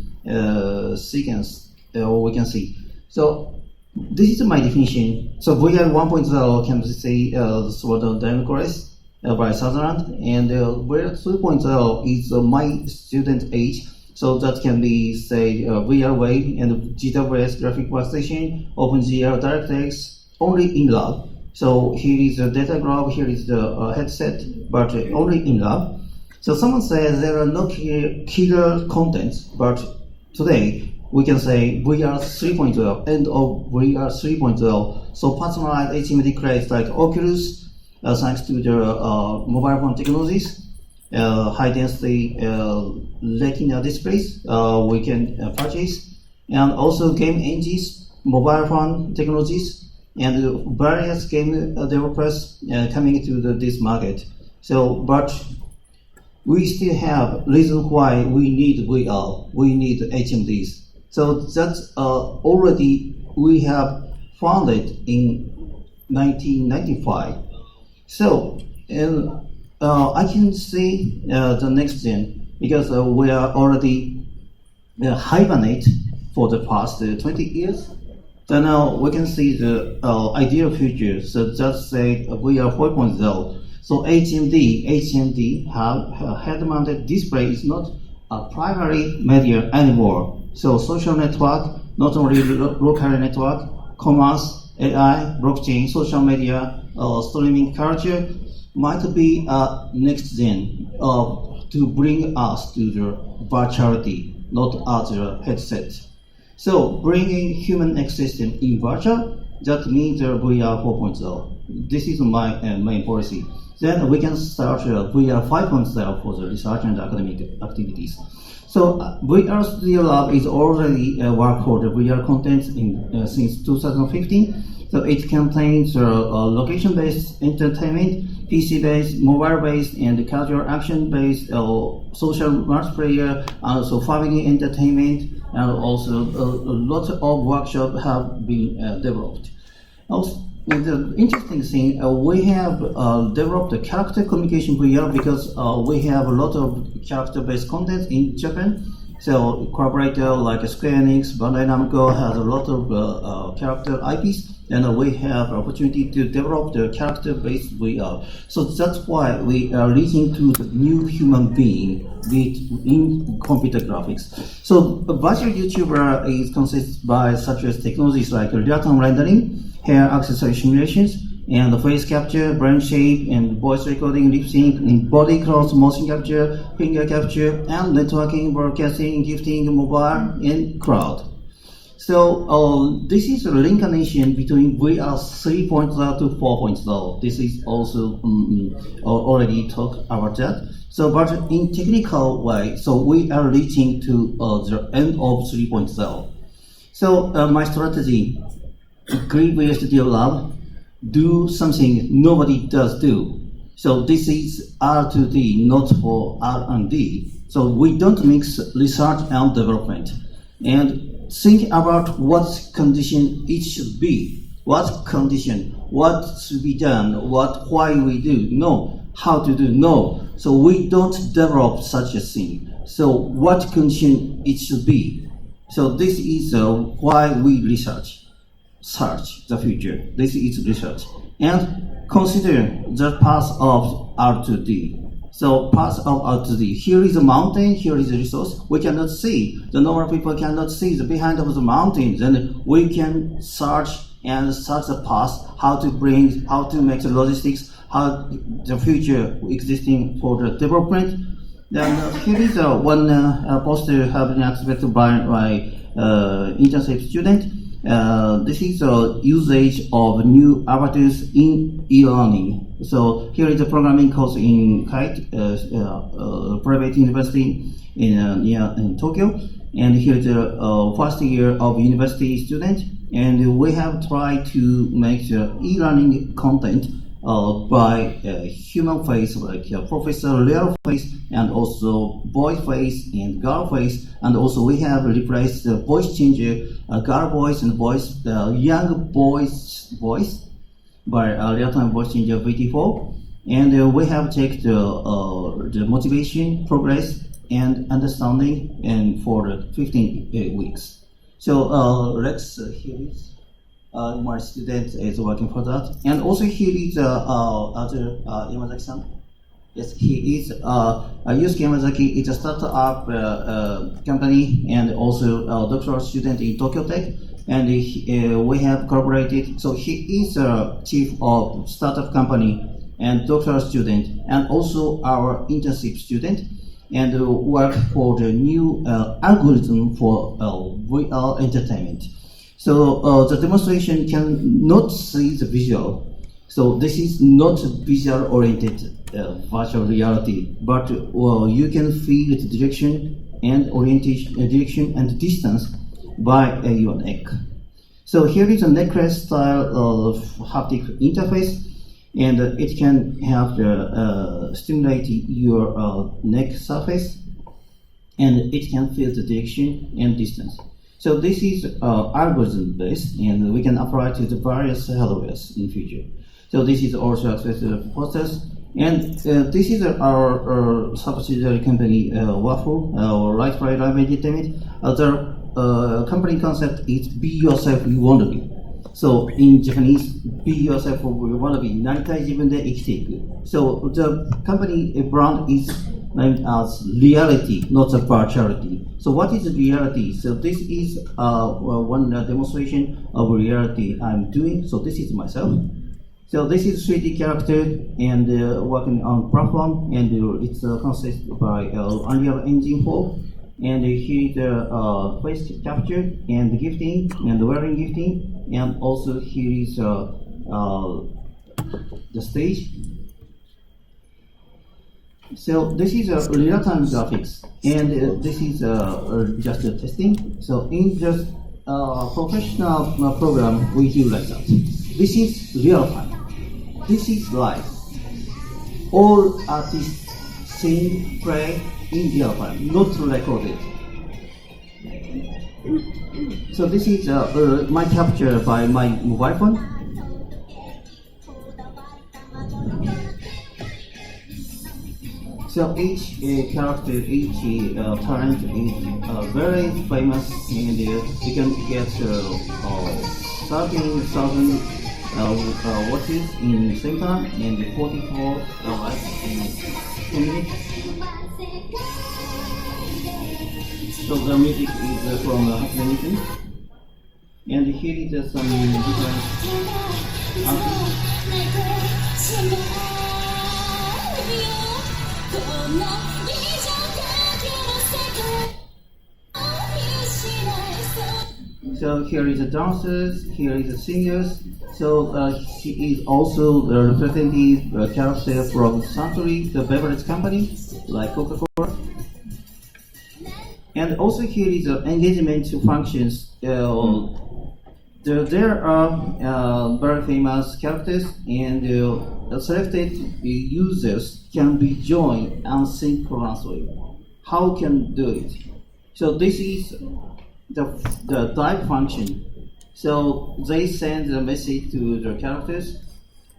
S11: sequence we can see. So this is my definition. So VR 1.0 can say sort of democracy by Sutherland, and VR 2.0 is my student age. So that can be, say, VR Wave and GWS graphic workstation, OpenGL, DirectX, only in lab. So here is the data graph, here is the headset, but only in lab. So someone says there are no killer contents, but today we can say VR 3.0, end of VR 3.0. So personalized HMD craze like Oculus, thanks to the mobile phone technologies, high density retina displays we can purchase, and also game engines, mobile phone technologies, and various game developers coming to this market. So, but we still have reason why we need VR, we need HMDs. So that's already we have found it in 1995. So, and I can see the next gen because we are already hibernate for the past 20 years. So now we can see the ideal future. So just say we are 4.0. So HMD have head-mounted display is not a primary media anymore. So social network, not only local network, commerce, AI, blockchain, social media, streaming culture might be a next gen to bring us to the virtuality, not as a headset. So bringing human existence in virtual, that means VR 4.0. This is my main policy. Then we can start VR 5.0 for the research and academic activities. So VR Studio Lab is already work for the VR content since 2015. So it contains location-based entertainment, PC-based, mobile-based, and casual action-based social multiplayer, and also family entertainment, and also a lot of workshops have been developed. Also, the interesting thing, we have developed a character communication VR because we have a lot of character-based content in Japan. So collaborator like Square Enix, Bandai Namco has a lot of character IPs, and we have opportunity to develop the character-based VR. So that's why we are reaching to the new human being in computer graphics. So a virtual YouTuber is consisted by such as technologies like real-time rendering, hair accessory simulations, and face capture, brain shape, and voice recording, lip sync, and body clothes, motion capture, finger capture, and networking, broadcasting, gifting, mobile, and cloud. So this is a reincarnation between VR 3.0 to 4.0. This is also already talked about that. So, but in technical way, so we are reaching to the end of 3.0. So my strategy, GREE VR Studio Lab, do something nobody does do. So this is R2D, not for R&D. So we don't mix research and development. And think about what condition it should be. What condition, what should be done, why we do, no, how to do, no. So we don't develop such a thing. So what condition it should be. So this is why we search the future. This is research. And consider the path of R2D. So path of R2D. Here is a mountain, here is a resource. We cannot see. The normal people cannot see the behind of the mountain. Then we can search the path, how to make the logistics, how the future existing for the development. Then here is one poster have been accepted by my internship student. this is a usage of new avatars in e-learning. So here is a programming course in KITE, private university in Tokyo. And here is the first year of university student. And we have tried to make the e-learning content by human face, like professor real face, and also boy face and girl face. And also we have replaced the voice changer, girl voice and voice, young boy's voice by real-time voice changer VT4. And we have checked the motivation, progress, and understanding and for the 15 weeks. So let's hear it. My student is working for that. And also here is other Yamazaki-san. Yes, he is Yusuke Yamazaki is a startup company and also a doctoral student in Tokyo Tech. And we have collaborated. So he is a chief of startup company and doctoral student and also our internship student. And work for the new algorithm for VR entertainment. So the demonstration can not see the visual. So this is not visual-oriented virtual reality, but you can feel the direction and orientation, direction and distance by your neck. So here is a necklace style of haptic interface. And it can have the stimulate your neck surface, and it can feel the direction and distance. So this is algorithm based, and we can apply to the various hardwares in future. So this is also accessible to the process, and this is our subsidiary company Waffle, Light Fry Live Entertainment. The company concept is "Be yourself you want to be." So in Japanese, be yourself you want to be. なりたい自分で生きていく. So the company brand is named as reality, not the virtuality. So what is reality? So this is one demonstration of reality I'm doing. So this is myself. So this is 3D character and working on platform, and it's consisted by Unreal Engine 4. And here is the face capture and the gifting and the wearing gifting. And also here is the stage. So this is real-time graphics, and this is just a testing. So in just professional program, we do like that. This is real-time. This is live. All artists sing, play in real-time, not recorded. So this is my capture by my mobile phone. So each character, each talent is very famous, and you can get 13,000 watches in the same time, and 44 likes in 2 minutes. So the music is from Hakuniku. And here is some different artists. So here is the dancers, here is the singers. So she is also the representative character from Suntory, the beverage company, like Coca-Cola. And also here is the engagement functions. There are very famous characters, and selected users can be joined asynchronously. How can do it? So this is the type function. So they send the message to the characters,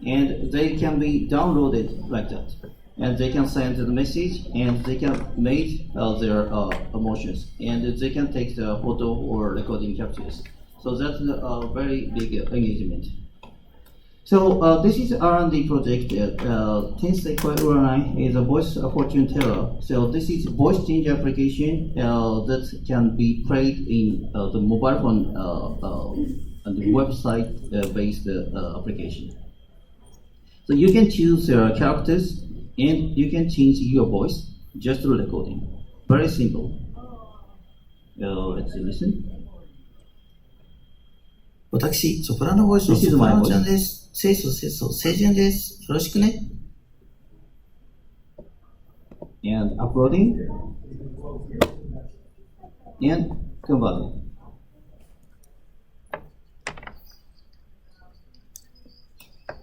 S11: and they can be downloaded like that. And they can send the message, and they can make their emotions, and they can take the photo or recording captures. So that's a very big engagement. So this is R&D project. Tensei Koiuranai is a voice fortune teller. So this is voice change application that can be played in the mobile phone and the website-based application. So you can choose characters, and you can change your voice just through recording. Very simple. Let's listen.
S12: 私、ソプラノボイスの
S11: This is
S12: ソプラ
S11: my
S12: ノちゃん
S11: voice.
S12: です。清楚、清楚、清純です。よろしくね。
S11: And uploading. And converting.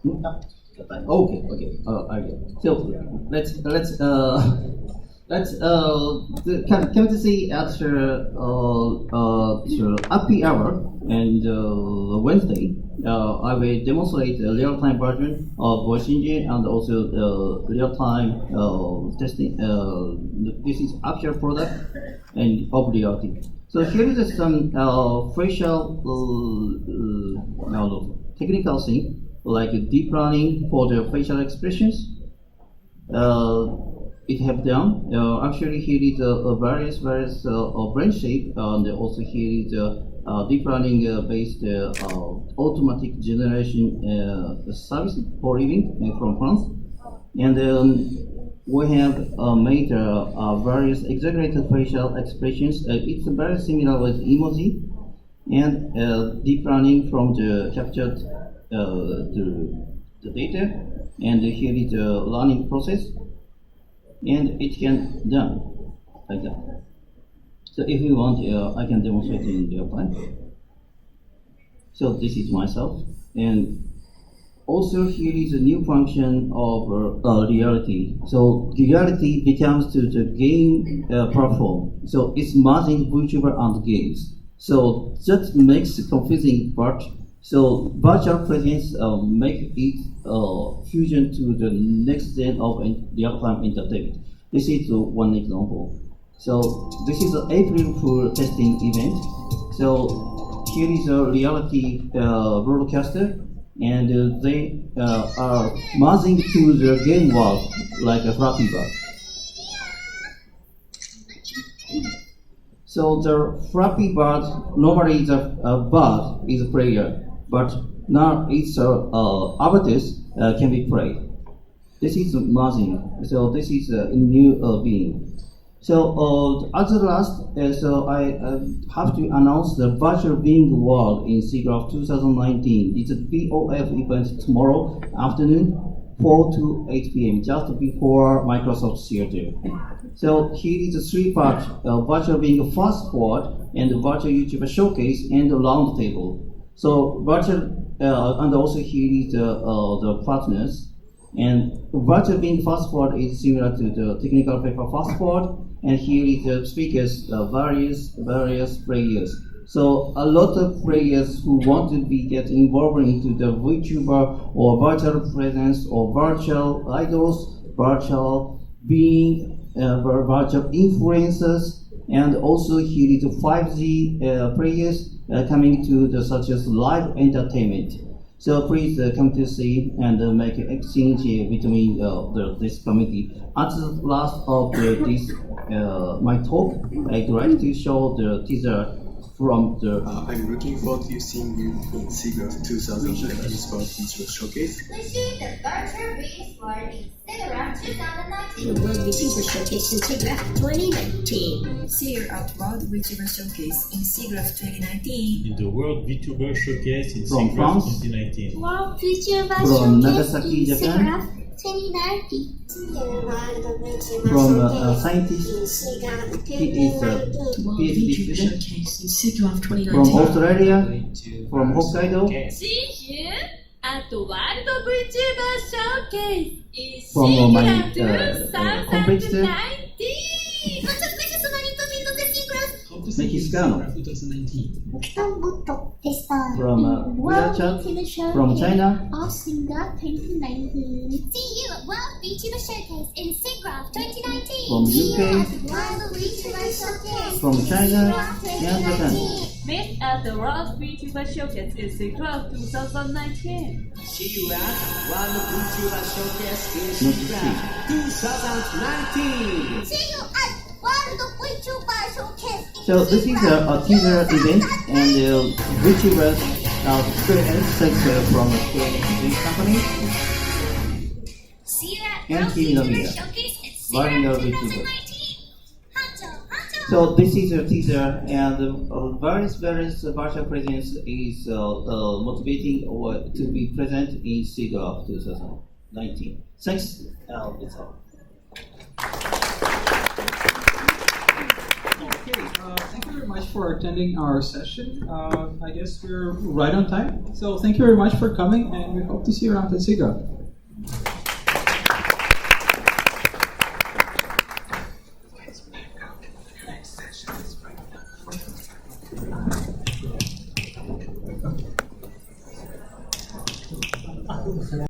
S11: Okay. Okay. So come to see after happy hour and Wednesday. I will demonstrate a real-time version of voice engine and also real-time testing. This is actual product and of reality. So here is some facial technical thing like deep learning for the facial expressions. It have done. Actually, here is various brain shape, and also here is deep learning based automatic generation service for living from France. And we have made various exaggerated facial expressions. It's very similar with emoji, and deep learning from the captured the data, and here is the learning process, and it can done like that. So if you want, I can demonstrate in real time. So this is myself, and also here is a new function of reality. So reality becomes to the game platform. So it's merging VTuber and games. So that makes it confusing part. So virtual presence make it fusion to the next gen of real-time entertainment. This is one example. So this is an April Fool testing event. So here is a reality broadcaster, and they are merging to the game world like a Flappy Bird. So the Flappy Bird, normally the bird is a player, but now its avatars can be played. This is merging. So this is a new being. So as the last, so I have to announce the virtual being world in SIGGRAPH 2019. It's a VOF event tomorrow afternoon, 4 to 8 p.m. just before Microsoft Theater. So here is a three-part virtual being fast forward and virtual YouTuber showcase and the round table. So virtual and also here is the partners, and virtual being fast forward is similar to the technical paper fast forward, and here is the speakers, various players. So a lot of players who want to be get involved into the VTuber or virtual presence or virtual idols, virtual being, virtual influencers, and also here is the 5G players coming to the such as live entertainment. So please come to see and make an exchange between this committee. At the last of this my talk, I'd like to show the teaser from the.
S13: I'm looking forward to seeing you in SIGGRAPH 2019 Sports Digital Showcase.
S14: Let's see the virtual being for SIGGRAPH 2019.
S15: The World VTuber Showcase in SIGGRAPH 2019. SIGGRAPH World VTuber Showcase in SIGGRAPH 2019.
S16: In the World VTuber Showcase in
S11: From
S16: SIGGRAPH
S11: France,
S16: 2019.
S14: World VTuber
S11: from
S14: Showcase
S11: Nagasaki,
S14: in
S11: Japan.
S14: SIGGRAPH 2019.
S11: From a scientist, he is a PhD student. From Australia, from Hokkaido.
S17: See you at the World VTuber Showcase in
S11: From my
S17: SIGGRAPH
S11: competitor,
S17: 2019.
S11: Mexicano.
S14: October Tester.
S11: From
S14: World
S11: Chat,
S14: VTuber Showcase
S11: from China.
S14: of SIGGRAPH 2019. See you at World VTuber Showcase in SIGGRAPH 2019.
S11: From
S14: See you
S11: UK,
S14: at the World VTuber Showcase
S11: from China
S14: in
S11: and Japan.
S17: Meet at the World VTuber Showcase in SIGGRAPH 2019.
S18: See you at World VTuber Showcase in SIGGRAPH 2019.
S14: See you at World VTuber Showcase.
S11: So this is a teaser event, and VTubers experience from this company
S14: See you at
S11: and
S14: World
S11: Kimura
S14: VTuber Showcase in
S11: Varying
S14: SIGGRAPH
S11: VTuber.
S14: 2019. Hancho, Hancho.
S11: So this is a teaser, and various virtual presence is motivating or to be present in SIGGRAPH 2019. Thanks. That's all.
S4: Thank you very much for attending our session. I guess we're right on time. So thank you very much for coming, and we hope to see you around at SIGGRAPH.